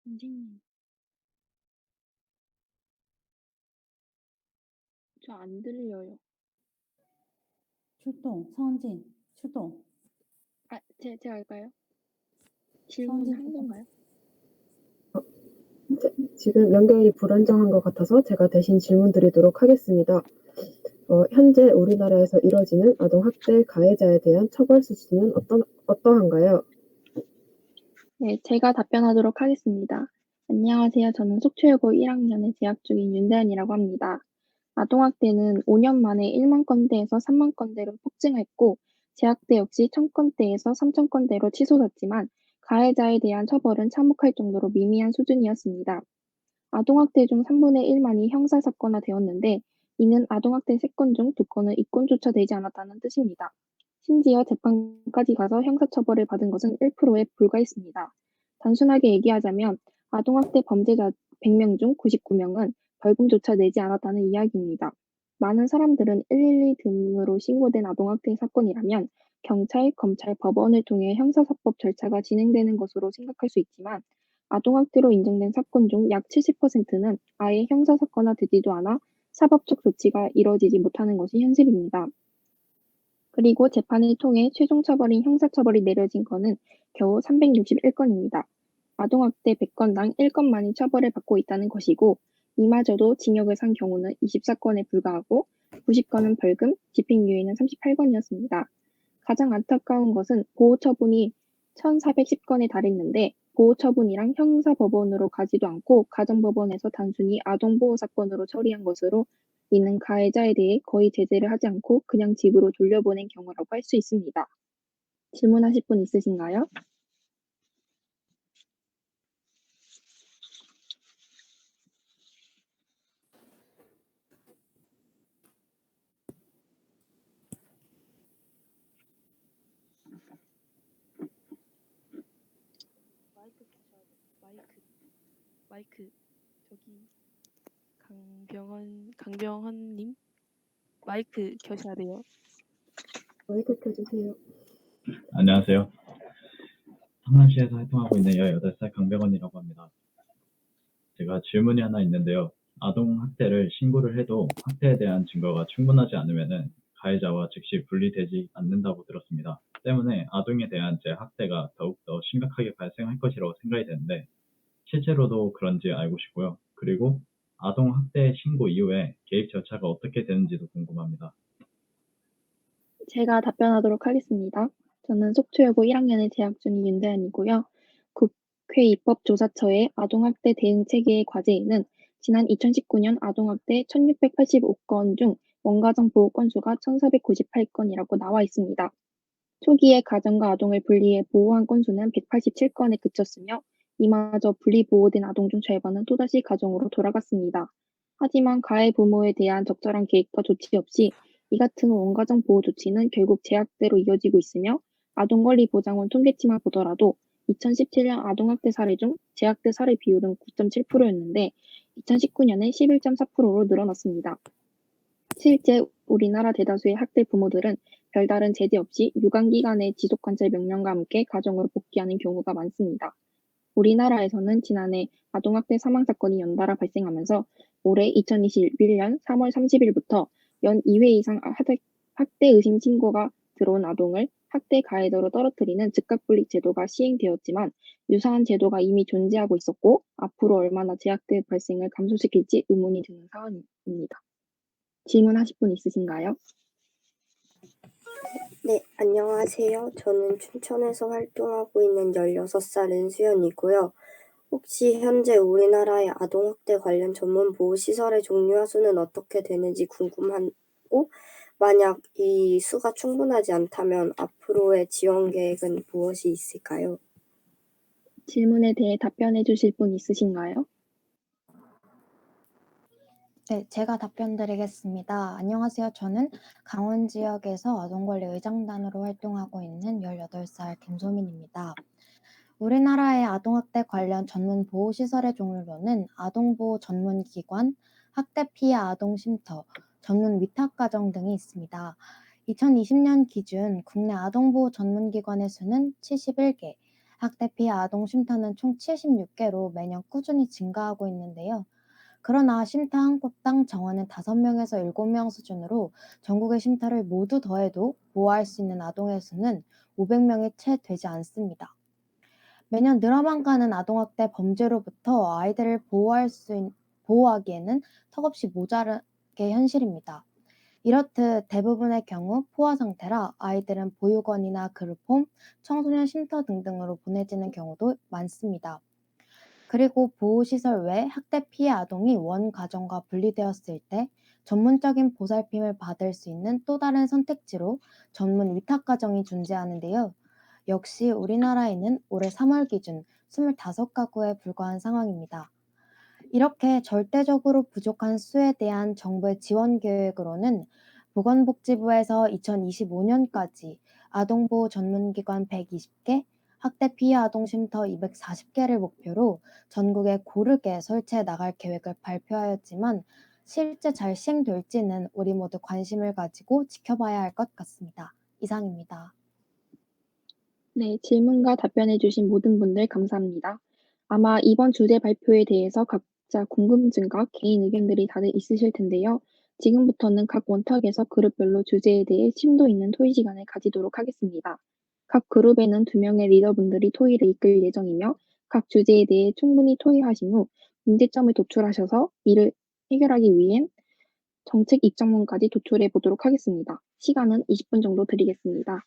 선생님. 저 안 들려요. 출동, 서은진, 출동. 제가 할까요? 질문 서은진 한 건가요? 지금 연결이 불안정한 것 같아서 제가 대신 질문 드리도록 하겠습니다. 현재 우리나라에서 이뤄지는 아동학대 가해자에 대한 처벌 수준은 어떠한가요? 네, 제가 답변하도록 하겠습니다. 안녕하세요. 저는 속초여고 1학년에 재학 중인 윤대현이라고 합니다. 아동학대는 5년 만에 1만 건대에서 3만 건대로 폭증했고, 재학대 역시 1000건대에서 3000건대로 치솟았지만, 가해자에 대한 처벌은 참혹할 정도로 미미한 수준이었습니다. 아동학대 중 3분의 1만이 형사사건화 되었는데, 이는 아동학대 3건 중 2건은 입건조차 되지 않았다는 뜻입니다. 심지어 재판까지 가서 형사처벌을 받은 것은 1%에 불과했습니다. 단순하게 얘기하자면 아동학대 범죄자 100명 중 99명은 벌금조차 내지 않았다는 이야기입니다. 많은 사람들은 112 등으로 신고된 아동학대 사건이라면 경찰, 검찰, 법원을 통해 형사사법 절차가 진행되는 것으로 생각할 수 있지만 아동학대로 인정된 사건 중 약 70%는 아예 형사사건화되지도 않아 사법적 조치가 이뤄지지 못하는 것이 현실입니다. 그리고 재판을 통해 최종 처벌인 형사처벌이 내려진 건은 겨우 361건입니다. 아동학대 100건당 1건만이 처벌을 받고 있다는 것이고 이마저도 징역을 산 경우는 24건에 불과하고 90건은 벌금, 집행유예는 38건이었습니다. 가장 안타까운 것은 보호처분이 1410건에 달했는데 보호처분이랑 형사법원으로 가지도 않고 가정법원에서 단순히 아동보호 사건으로 처리한 것으로 이는 가해자에 대해 거의 제재를 하지 않고 그냥 집으로 돌려보낸 경우라고 할 수 있습니다. 질문하실 분 있으신가요? 마이크 저기 강병헌님 마이크 켜셔야 돼요. 마이크 켜주세요. 안녕하세요. 성남시에서 활동하고 있는 18살 강병원이라고 합니다. 제가 질문이 하나 있는데요. 아동 학대를 신고를 해도 학대에 대한 증거가 충분하지 않으면은 가해자와 즉시 분리되지 않는다고 들었습니다. 때문에 아동에 대한 학대가 더욱더 심각하게 발생할 것이라고 생각이 되는데 실제로도 그런지 알고 싶고요. 그리고 아동 학대 신고 이후에 개입 절차가 어떻게 되는지도 궁금합니다. 제가 답변하도록 하겠습니다. 저는 속초여고 1학년에 재학 중인 윤대현이고요. 국회 입법조사처의 아동학대 대응체계의 과제에는 지난 2019년 아동학대 1685건 중 원가정 보호 건수가 1498건이라고 나와 있습니다. 초기에 가정과 아동을 분리해 보호한 건수는 187건에 그쳤으며 이마저 분리보호된 아동 중 절반은 또다시 가정으로 돌아갔습니다. 하지만 가해 부모에 대한 적절한 계획과 조치 없이 이 같은 원가정 보호 조치는 결국 제약대로 이어지고 있으며 아동권리보장원 통계치만 보더라도 2017년 아동학대 사례 중 제약대 사례 비율은 9.7%였는데 2019년에 11.4%로 늘어났습니다. 실제 우리나라 대다수의 학대 부모들은 별다른 제재 없이 유관기관의 지속관찰 명령과 함께 가정으로 복귀하는 경우가 많습니다. 우리나라에서는 지난해 아동학대 사망사건이 연달아 발생하면서 올해 2021년 3월 30일부터 연 2회 이상 학대 의심 신고가 들어온 아동을 학대 가해자로 떨어뜨리는 즉각분리 제도가 시행되었지만 유사한 제도가 이미 존재하고 있었고 앞으로 얼마나 재학대 발생을 감소시킬지 의문이 드는 사안입니다. 질문하실 분 있으신가요? 네, 안녕하세요. 저는 춘천에서 활동하고 있는 16살 은수연이고요. 혹시 현재 우리나라의 아동학대 관련 전문 보호시설의 종류와 수는 어떻게 되는지 궁금하고, 만약 이 수가 충분하지 않다면 앞으로의 지원 계획은 무엇이 있을까요? 질문에 대해 답변해 주실 분 있으신가요? 네, 제가 답변 드리겠습니다. 안녕하세요. 저는 강원 지역에서 아동권리 의장단으로 활동하고 있는 18살 김소민입니다. 우리나라의 아동학대 관련 전문 보호시설의 종류로는 아동보호 전문기관, 학대 피해 아동쉼터, 전문 위탁가정 등이 있습니다. 2020년 기준 국내 아동보호 전문기관의 수는 71개, 학대 피해 아동쉼터는 총 76개로 매년 꾸준히 증가하고 있는데요. 그러나 쉼터 한 곳당 정원은 5명에서 7명 수준으로 전국의 쉼터를 모두 더해도 보호할 수 있는 아동의 수는 500명이 채 되지 않습니다. 매년 늘어만 가는 아동학대 범죄로부터 아이들을 보호하기에는 턱없이 모자란 게 현실입니다. 이렇듯 대부분의 경우 포화 상태라 아이들은 보육원이나 그룹홈, 청소년 쉼터 등등으로 보내지는 경우도 많습니다. 그리고 보호시설 외 학대 피해 아동이 원 가정과 분리되었을 때 전문적인 보살핌을 받을 수 있는 또 다른 선택지로 전문 위탁가정이 존재하는데요. 역시 우리나라에는 올해 3월 기준 25가구에 불과한 상황입니다. 이렇게 절대적으로 부족한 수에 대한 정부의 지원 계획으로는 보건복지부에서 2025년까지 아동보호 전문기관 120개, 학대 피해 아동쉼터 240개를 목표로 전국에 고르게 설치해 나갈 계획을 발표하였지만 실제 잘 시행될지는 우리 모두 관심을 가지고 지켜봐야 할 것 같습니다. 이상입니다. 네, 질문과 답변해 주신 모든 분들 감사합니다. 아마 이번 주제 발표에 대해서 각자 궁금증과 개인 의견들이 다들 있으실 텐데요. 지금부터는 각 원탁에서 그룹별로 주제에 대해 심도 있는 토의 시간을 가지도록 하겠습니다. 각 그룹에는 2명의 리더분들이 토의를 이끌 예정이며 각 주제에 대해 충분히 토의하신 후 문제점을 도출하셔서 이를 해결하기 위해 정책 입장문까지 도출해 보도록 하겠습니다. 시간은 20분 정도 드리겠습니다.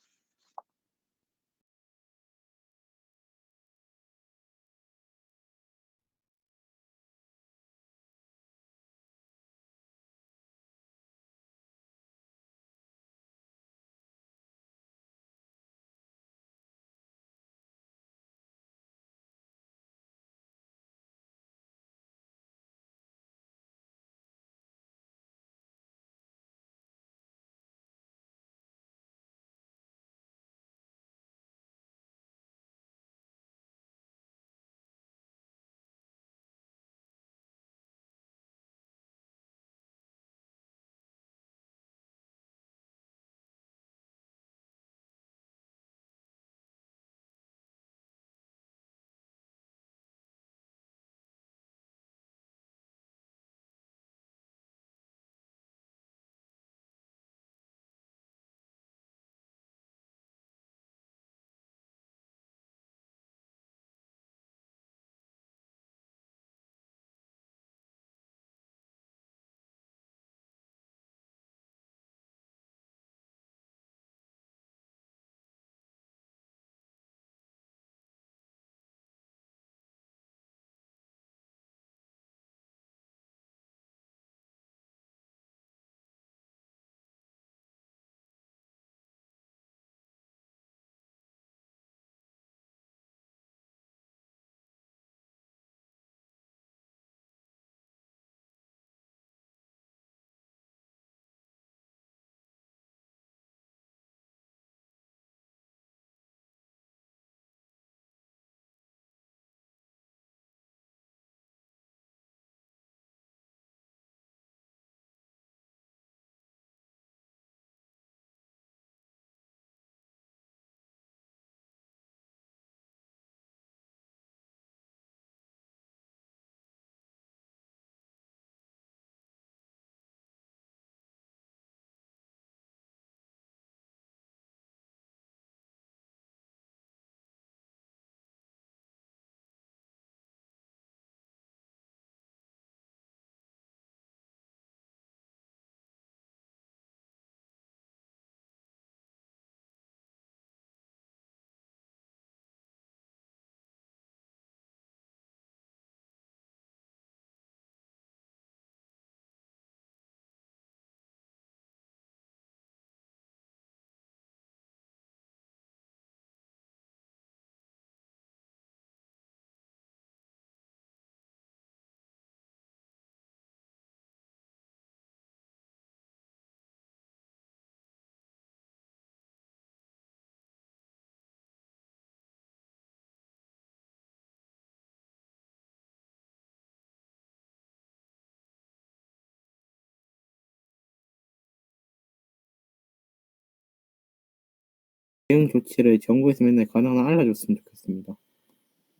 대응 조치를 정부에서 맨날 가능한 한 알려줬으면 좋겠습니다.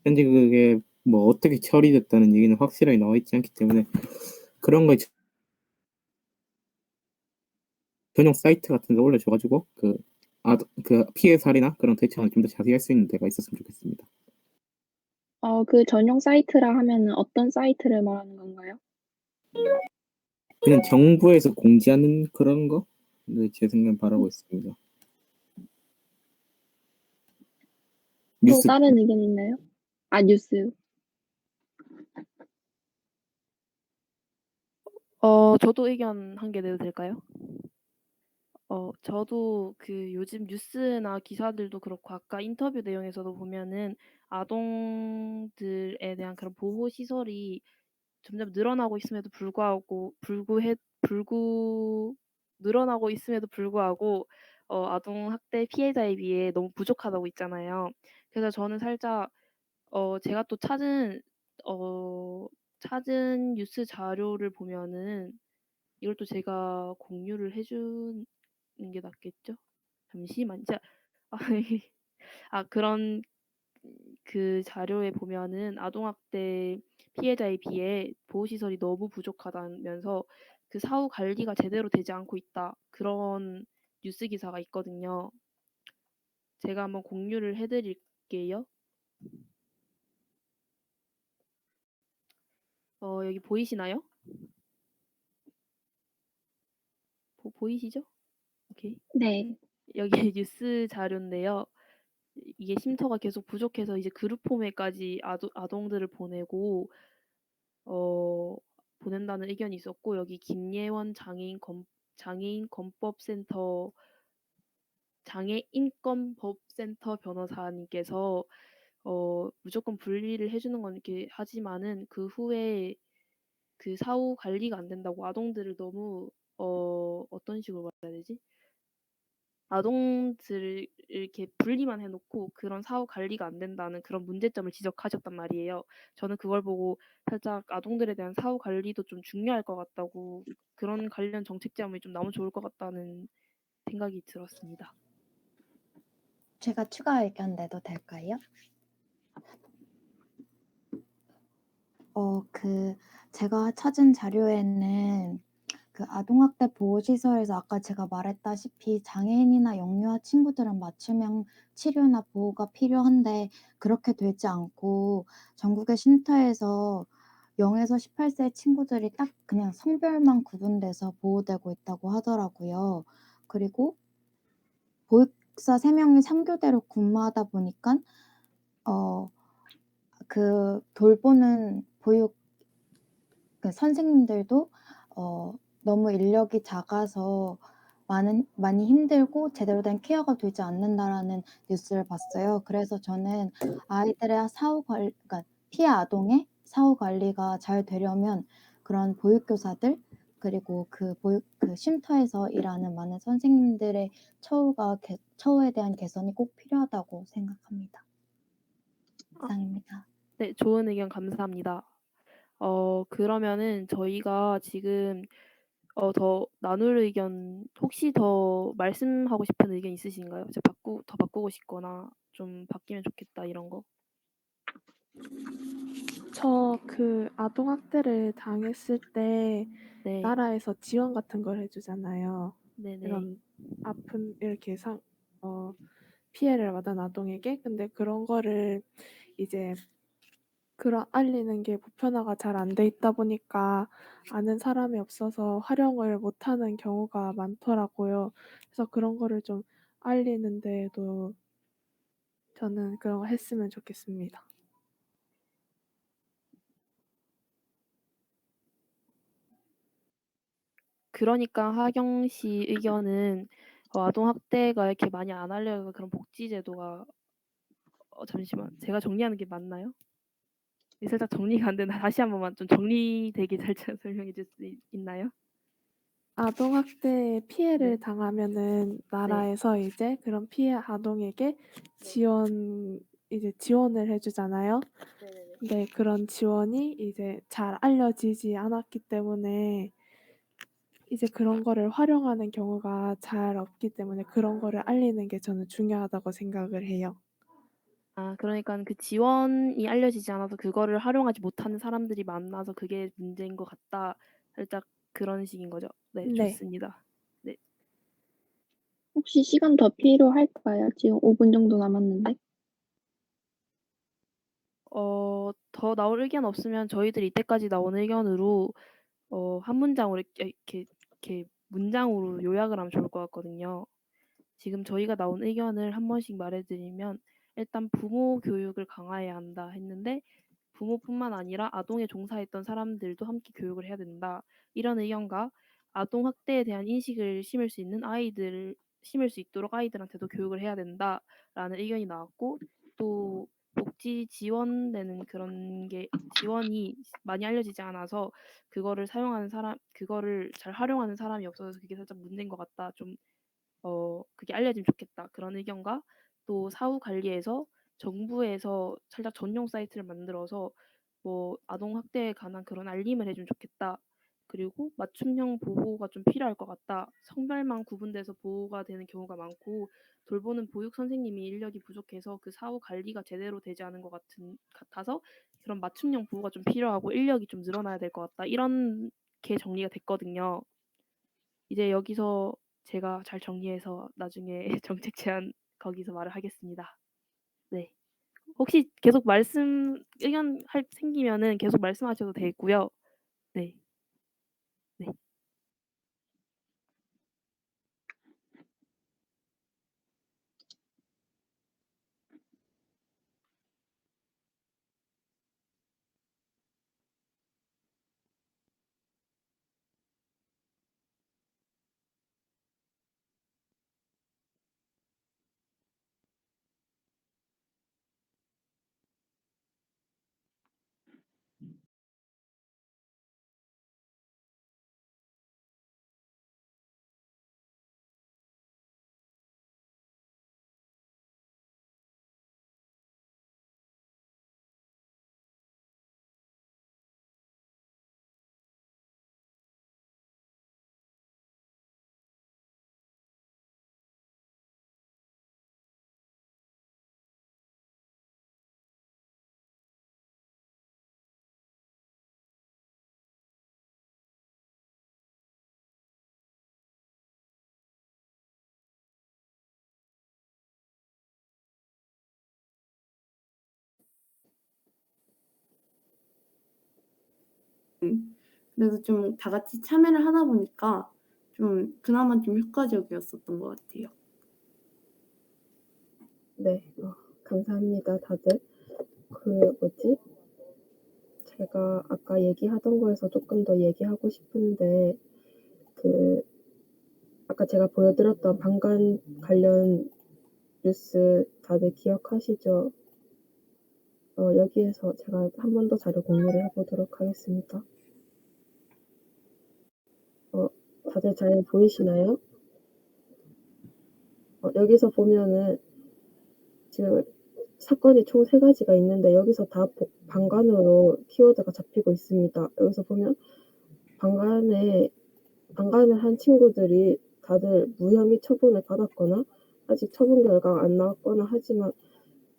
현재 그게 뭐 어떻게 처리됐다는 얘기는 확실하게 나와 있지 않기 때문에 그런 걸 전용 사이트 같은 데 올려줘가지고 그 피해 사례나 그런 대처를 좀 더 자세히 할 수 있는 데가 있었으면 좋겠습니다. 그 전용 사이트라 하면은 어떤 사이트를 말하는 건가요? 그냥 정부에서 공지하는 그런 거? 네, 제 생각엔 바라고 있습니다. 또 뉴스 다른 의견 있나요? 뉴스. 저도 의견 한 개 내도 될까요? 저도 그 요즘 뉴스나 기사들도 그렇고 아까 인터뷰 내용에서도 보면은 아동들에 대한 그런 보호 시설이 점점 늘어나고 있음에도 불구하고 늘어나고 있음에도 불구하고 아동 학대 피해자에 비해 너무 부족하다고 있잖아요. 그래서 저는 살짝 제가 또 찾은 뉴스 자료를 보면은 이걸 또 제가 공유를 해 주는 게 낫겠죠? 잠시만요. 그런 그 자료에 보면은 아동학대 피해자에 비해 보호시설이 너무 부족하다면서 그 사후 관리가 제대로 되지 않고 있다. 그런 뉴스 기사가 있거든요. 제가 한번 공유를 해 드릴게요. 여기 보이시나요? 보이시죠? 오케이. 네. 여기 뉴스 자료인데요. 이게 쉼터가 계속 부족해서 이제 그룹 홈에까지 아동들을 보내고 보낸다는 의견이 있었고, 여기 김예원 장애인권법센터 변호사님께서 무조건 분리를 해 주는 건 이렇게 하지만은 그 후에 그 사후 관리가 안 된다고 아동들을 너무 어떤 식으로 말해야 되지? 아동들을 이렇게 분리만 해 놓고 그런 사후 관리가 안 된다는 그런 문제점을 지적하셨단 말이에요. 저는 그걸 보고 살짝 아동들에 대한 사후 관리도 좀 중요할 것 같다고, 그런 관련 정책 제안이 좀 나오면 좋을 것 같다는 생각이 들었습니다. 제가 추가 의견 내도 될까요? 제가 찾은 자료에는 그 아동학대 보호시설에서 아까 제가 말했다시피 장애인이나 영유아 친구들은 맞춤형 치료나 보호가 필요한데 그렇게 되지 않고 전국의 쉼터에서 0에서 18세 친구들이 딱 그냥 성별만 구분돼서 보호되고 있다고 하더라고요. 그리고 보육사 3명이 3교대로 근무하다 보니까 그 돌보는 보육 그 선생님들도 너무 인력이 작아서 많이 힘들고 제대로 된 케어가 되지 않는다라는 뉴스를 봤어요. 그래서 저는 아이들의 그러니까 피해 아동의 사후 관리가 잘 되려면 그런 보육교사들 그리고 그 쉼터에서 일하는 많은 선생님들의 처우에 대한 개선이 꼭 필요하다고 생각합니다. 이상입니다. 네, 좋은 의견 감사합니다. 그러면은 저희가 지금 더 나눌 의견, 혹시 더 말씀하고 싶은 의견 있으신가요? 더 바꾸고 싶거나 좀 바뀌면 좋겠다 이런 거. 저 그 아동학대를 당했을 때 네. 나라에서 지원 같은 걸 해주잖아요. 네네. 이런 이렇게 피해를 받은 아동에게. 근데 그런 거를 이제 알리는 게 보편화가 잘 안 돼 있다 보니까 아는 사람이 없어서 활용을 못하는 경우가 많더라고요. 그래서 그런 거를 좀 알리는 데에도 저는 그런 거 했으면 좋겠습니다. 그러니까 하경 씨 의견은 아동 학대가 이렇게 많이 안 알려서 그런 복지 제도가 잠시만, 제가 정리하는 게 맞나요? 살짝 정리가 안 되나 다시 한 번만 좀 정리되게 잘 설명해 줄 수 있나요? 아동학대 피해를 당하면은 나라에서 이제 그런 피해 아동에게 지원을 해주잖아요. 근데 그런 지원이 이제 잘 알려지지 않았기 때문에 이제 그런 거를 활용하는 경우가 잘 없기 때문에 그런 거를 알리는 게 저는 중요하다고 생각을 해요. 아 그러니깐 그 지원이 알려지지 않아서 그거를 활용하지 못하는 사람들이 많아서 그게 문제인 것 같다. 살짝 그런 식인 거죠. 네 네. 좋습니다. 네. 혹시 시간 더 필요할까요? 지금 5분 정도 남았는데. 더 나올 의견 없으면 저희들이 이때까지 나온 의견으로 한 문장으로 이렇게 문장으로 요약을 하면 좋을 것 같거든요. 지금 저희가 나온 의견을 한 번씩 말해 드리면 일단 부모 교육을 강화해야 한다 했는데 부모뿐만 아니라 아동에 종사했던 사람들도 함께 교육을 해야 된다. 이런 의견과 아동 학대에 대한 인식을 심을 수 있도록 아이들한테도 교육을 해야 된다라는 의견이 나왔고 또 복지 지원되는 그런 게 지원이 많이 알려지지 않아서 그거를 잘 활용하는 사람이 없어서 그게 살짝 문제인 것 같다. 좀 그게 알려지면 좋겠다. 그런 의견과 또 사후 관리에서 정부에서 살짝 전용 사이트를 만들어서 뭐 아동 학대에 관한 그런 알림을 해주면 좋겠다. 그리고 맞춤형 보호가 좀 필요할 것 같다. 성별만 구분돼서 보호가 되는 경우가 많고 돌보는 보육 선생님이 인력이 부족해서 그 사후 관리가 제대로 되지 않은 것 같아서 그런 맞춤형 보호가 좀 필요하고 인력이 좀 늘어나야 될 것 같다. 이렇게 정리가 됐거든요. 이제 여기서 제가 잘 정리해서 나중에 정책 제안 거기서 말을 하겠습니다. 네. 혹시 계속 생기면은 계속 말씀하셔도 되고요. 네. 네. 그래서 좀 다 같이 참여를 하다 보니까 좀 그나마 좀 효과적이었었던 것 같아요. 네. 감사합니다 다들. 제가 아까 얘기하던 거에서 조금 더 얘기하고 싶은데 아까 제가 보여드렸던 방관 관련 뉴스 다들 기억하시죠? 여기에서 제가 한 번 더 자료 공유를 해 보도록 하겠습니다. 다들 잘 보이시나요? 여기서 보면은 지금 사건이 총 3가지가 있는데 여기서 다 방관으로 키워드가 잡히고 있습니다. 여기서 보면 방관을 한 친구들이 다들 무혐의 처분을 받았거나 아직 처분 결과가 안 나왔거나 하지만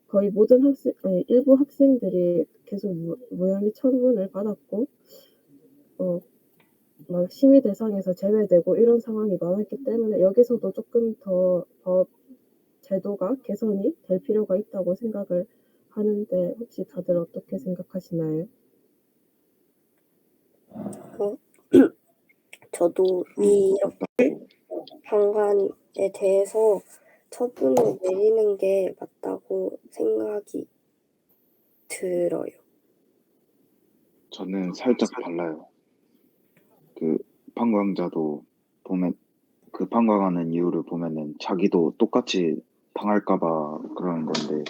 거의 모든 일부 학생들이 계속 무혐의 처분을 받았고 막 심의 대상에서 제외되고 이런 상황이 많았기 때문에 여기서도 조금 더 법 제도가 개선이 될 필요가 있다고 생각을 하는데 혹시 다들 어떻게 생각하시나요? 저도 이렇게 방관에 대해서 처분을 내리는 게 맞다고 생각이 들어요. 저는 살짝 달라요. 그 방광자도 보면 그 방광하는 이유를 보면은 자기도 똑같이 당할까 봐 그러는 건데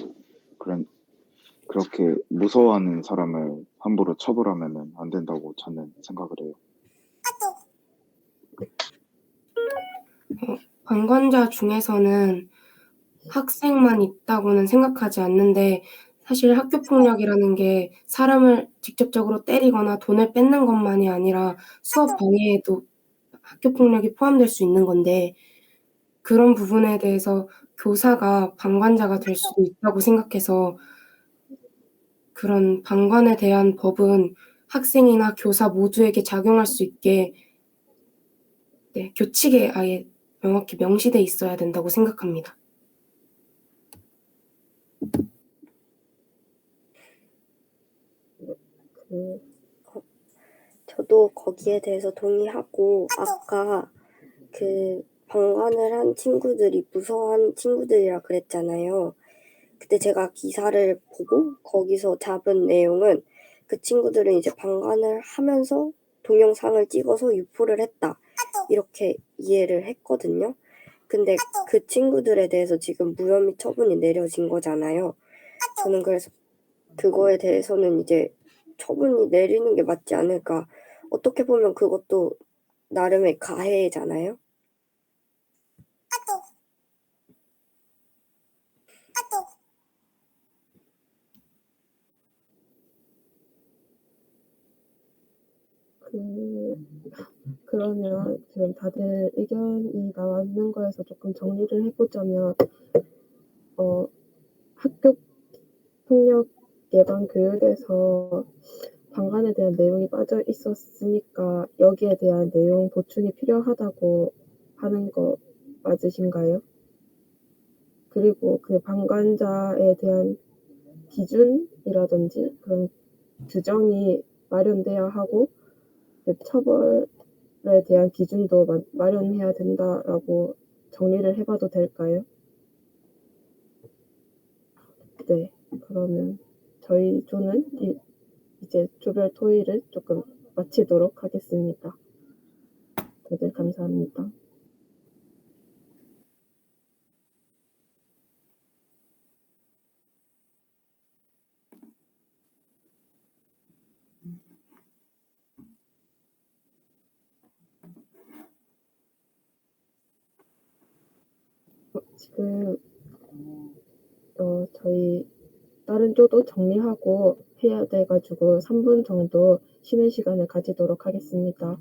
그렇게 무서워하는 사람을 함부로 처벌하면은 안 된다고 저는 생각을 해요. 방관자 중에서는 학생만 있다고는 생각하지 않는데 사실 학교 폭력이라는 게 사람을 직접적으로 때리거나 돈을 뺏는 것만이 아니라 수업 방해에도 학교 폭력이 포함될 수 있는 건데 그런 부분에 대해서 교사가 방관자가 될 수도 있다고 생각해서 그런 방관에 대한 법은 학생이나 교사 모두에게 작용할 수 있게 교칙에 아예 명확히 명시돼 있어야 된다고 생각합니다. 저도 거기에 대해서 동의하고 아까 그 방관을 한 친구들이 무서워하는 친구들이라 그랬잖아요. 그때 제가 기사를 보고 거기서 잡은 내용은 그 친구들은 이제 방관을 하면서 동영상을 찍어서 유포를 했다. 이렇게 이해를 했거든요. 근데 그 친구들에 대해서 지금 무혐의 처분이 내려진 거잖아요. 저는 그래서 그거에 대해서는 이제 처분이 내리는 게 맞지 않을까. 어떻게 보면 그것도 나름의 가해잖아요. 그러면 지금 다들 의견이 나왔는 거에서 조금 정리를 해보자면, 학교 폭력 예방 교육에서 방관에 대한 내용이 빠져 있었으니까 여기에 대한 내용 보충이 필요하다고 하는 거 맞으신가요? 그리고 그 방관자에 대한 기준이라든지 그런 규정이 마련돼야 하고 그 처벌에 대한 기준도 마련해야 된다라고 정리를 해봐도 될까요? 네, 그러면 저희 조는 이제 조별 토의를 조금 마치도록 하겠습니다. 다들 감사합니다. 지금 저희 다른 조도 정리하고 해야 돼가지고 3분 정도 쉬는 시간을 가지도록 하겠습니다.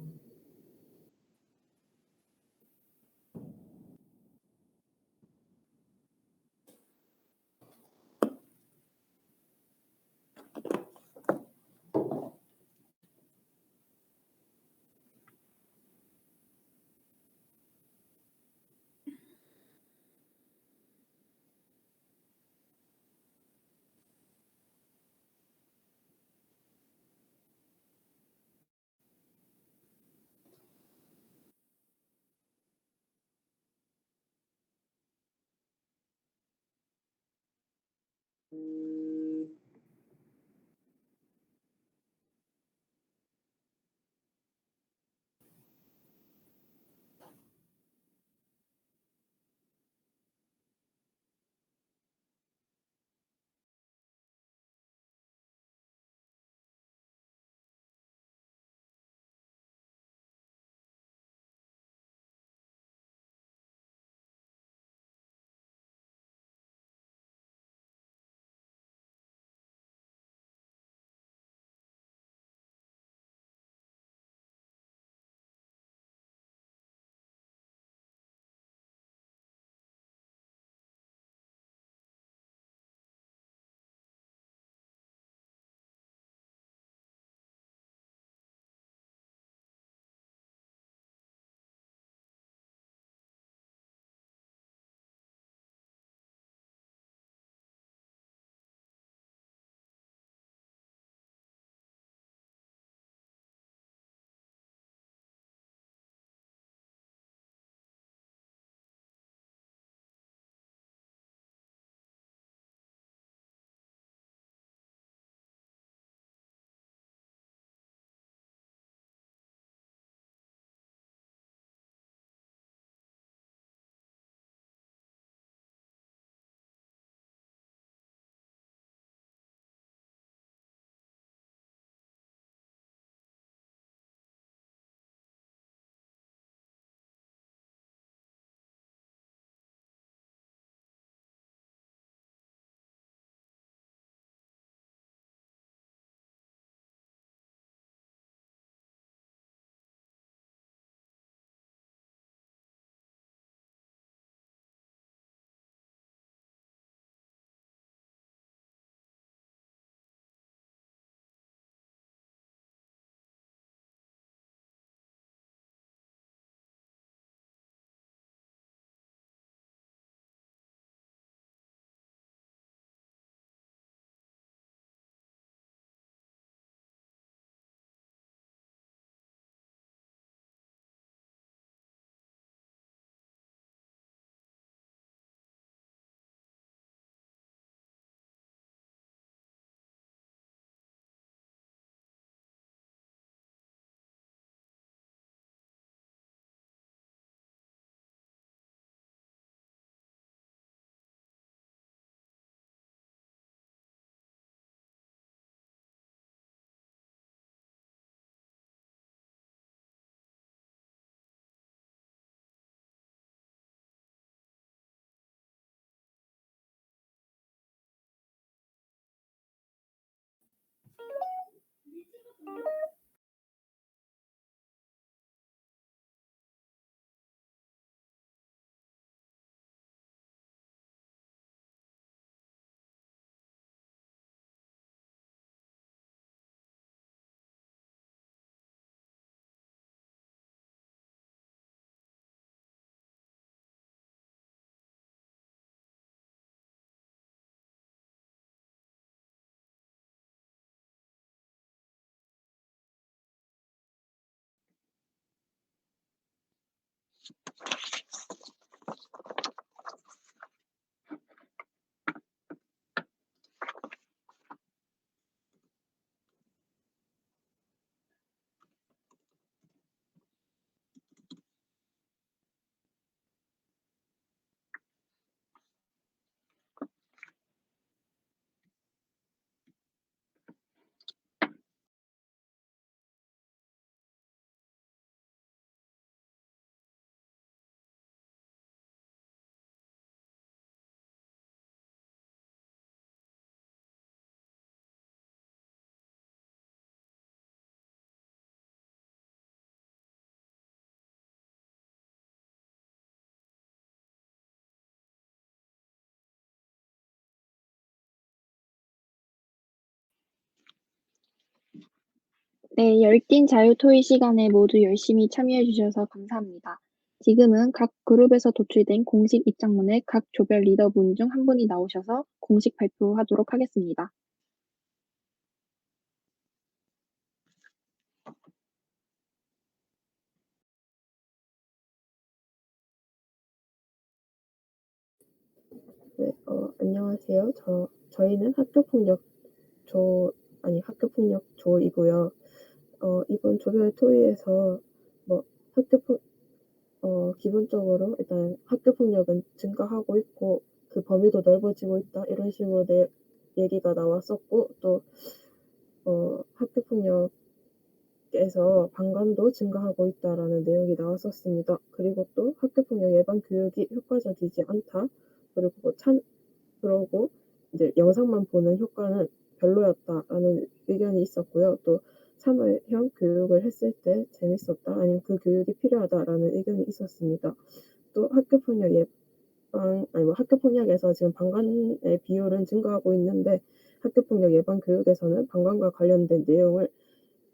네, 열띤 자유 토의 시간에 모두 열심히 참여해 주셔서 감사합니다. 지금은 각 그룹에서 도출된 공식 입장문을 각 조별 리더분 중 한 분이 나오셔서 공식 발표하도록 하겠습니다. 네, 안녕하세요. 저희는 학교폭력조이고요. 이번 조별 토의에서 뭐 기본적으로 일단 학교폭력은 증가하고 있고 그 범위도 넓어지고 있다 이런 식으로 얘기가 나왔었고 또 학교폭력에서 반감도 증가하고 있다라는 내용이 나왔었습니다. 그리고 또 학교폭력 예방 교육이 효과적이지 않다. 그러고 이제 영상만 보는 효과는 별로였다라는 의견이 있었고요. 또 참여형 교육을 했을 때 재밌었다 아니면 그 교육이 필요하다라는 의견이 있었습니다. 또 학교폭력에서 지금 방관의 비율은 증가하고 있는데 학교폭력 예방 교육에서는 방관과 관련된 내용을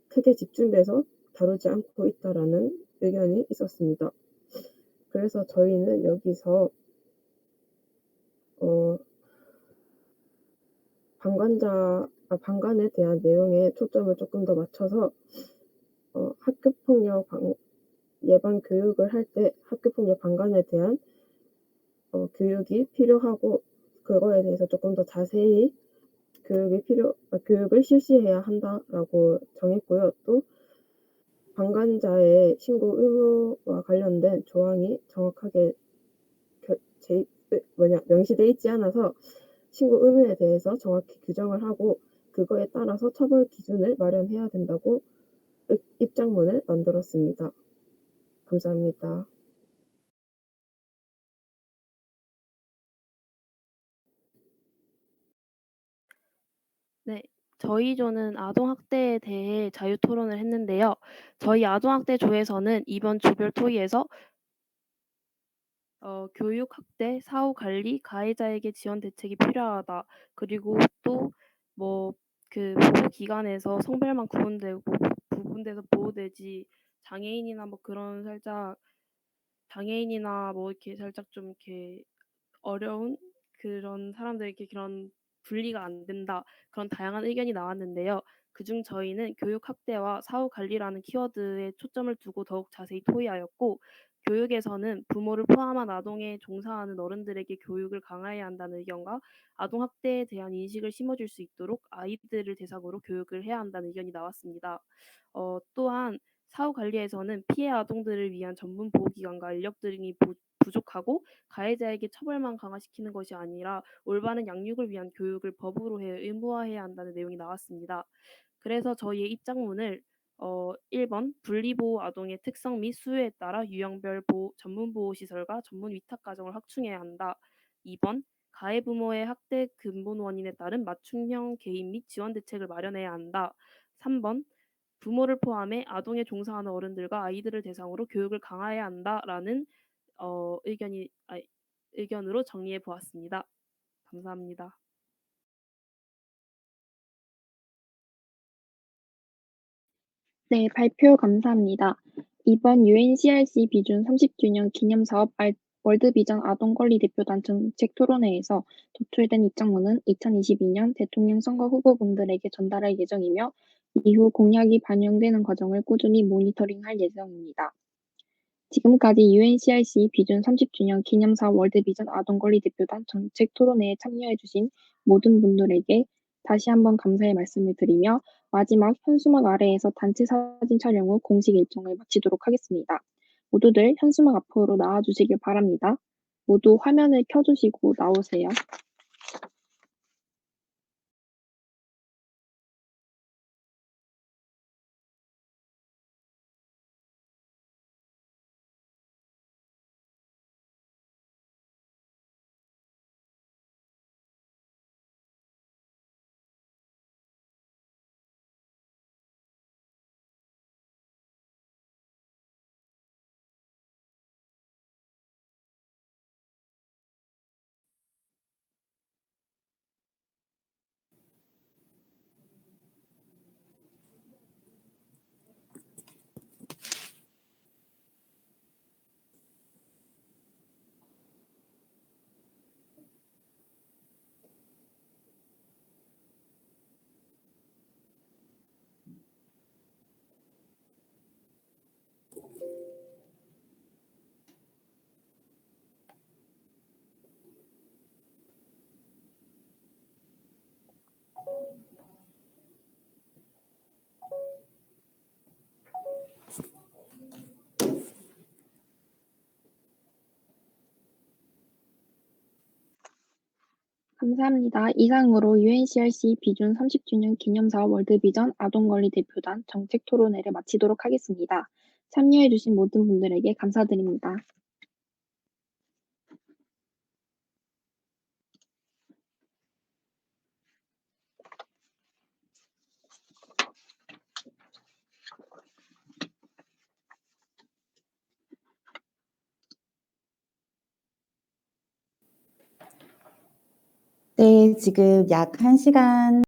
크게 집중돼서 다루지 않고 있다라는 의견이 있었습니다. 그래서 저희는 여기서 방관에 대한 내용에 초점을 조금 더 맞춰서 학교폭력 예방 교육을 할 때 학교폭력 방관에 대한 교육이 필요하고 그거에 대해서 조금 더 자세히 교육을 실시해야 한다라고 정했고요. 또 방관자의 신고 의무와 관련된 조항이 정확하게 명시돼 있지 않아서 신고 의무에 대해서 정확히 규정을 하고 그거에 따라서 처벌 기준을 마련해야 된다고 입장문을 만들었습니다. 감사합니다. 네, 저희 조는 아동학대에 대해 자유토론을 했는데요. 저희 아동학대조에서는 이번 조별 토의에서 교육, 학대, 사후 관리, 가해자에게 지원 대책이 필요하다. 그리고 또 보호기관에서 성별만 구분돼서 보호되지 장애인이나 이렇게 살짝 좀 이렇게 어려운 그런 사람들에게 그런 분리가 안 된다. 그런 다양한 의견이 나왔는데요. 그중 저희는 교육 학대와 사후 관리라는 키워드에 초점을 두고 더욱 자세히 토의하였고 교육에서는 부모를 포함한 아동에 종사하는 어른들에게 교육을 강화해야 한다는 의견과 아동 학대에 대한 인식을 심어줄 수 있도록 아이들을 대상으로 교육을 해야 한다는 의견이 나왔습니다. 또한 사후 관리에서는 피해 아동들을 위한 전문 보호기관과 인력 등이 부족하고 가해자에게 처벌만 강화시키는 것이 아니라 올바른 양육을 위한 교육을 법으로 의무화해야 한다는 내용이 나왔습니다. 그래서 저희의 입장문을 1번 분리보호 아동의 특성 및 수요에 따라 유형별 전문보호시설과 전문 위탁가정을 확충해야 한다. 2번 가해 부모의 학대 근본 원인에 따른 맞춤형 개인 및 지원 대책을 마련해야 한다. 3번 부모를 포함해 아동에 종사하는 어른들과 아이들을 대상으로 교육을 강화해야 한다라는 의견으로 정리해 보았습니다. 감사합니다. 네, 발표 감사합니다. 이번 UNCRC 비준 30주년 기념사업 월드비전 아동권리 대표단 정책 토론회에서 도출된 입장문은 2022년 대통령 선거 후보분들에게 전달할 예정이며 이후 공약이 반영되는 과정을 꾸준히 모니터링할 예정입니다. 지금까지 UNCRC 비준 30주년 기념사업 월드비전 아동권리 대표단 정책 토론회에 참여해주신 모든 분들에게 다시 한번 감사의 말씀을 드리며 마지막 현수막 아래에서 단체 사진 촬영 후 공식 일정을 마치도록 하겠습니다. 모두들 현수막 앞으로 나와주시길 바랍니다. 모두 화면을 켜주시고 나오세요. 감사합니다. 이상으로 UNCRC 비준 30주년 기념사업 월드비전 아동권리 대표단 정책 토론회를 마치도록 하겠습니다. 참여해주신 모든 분들에게 감사드립니다. 네, 지금 약 1시간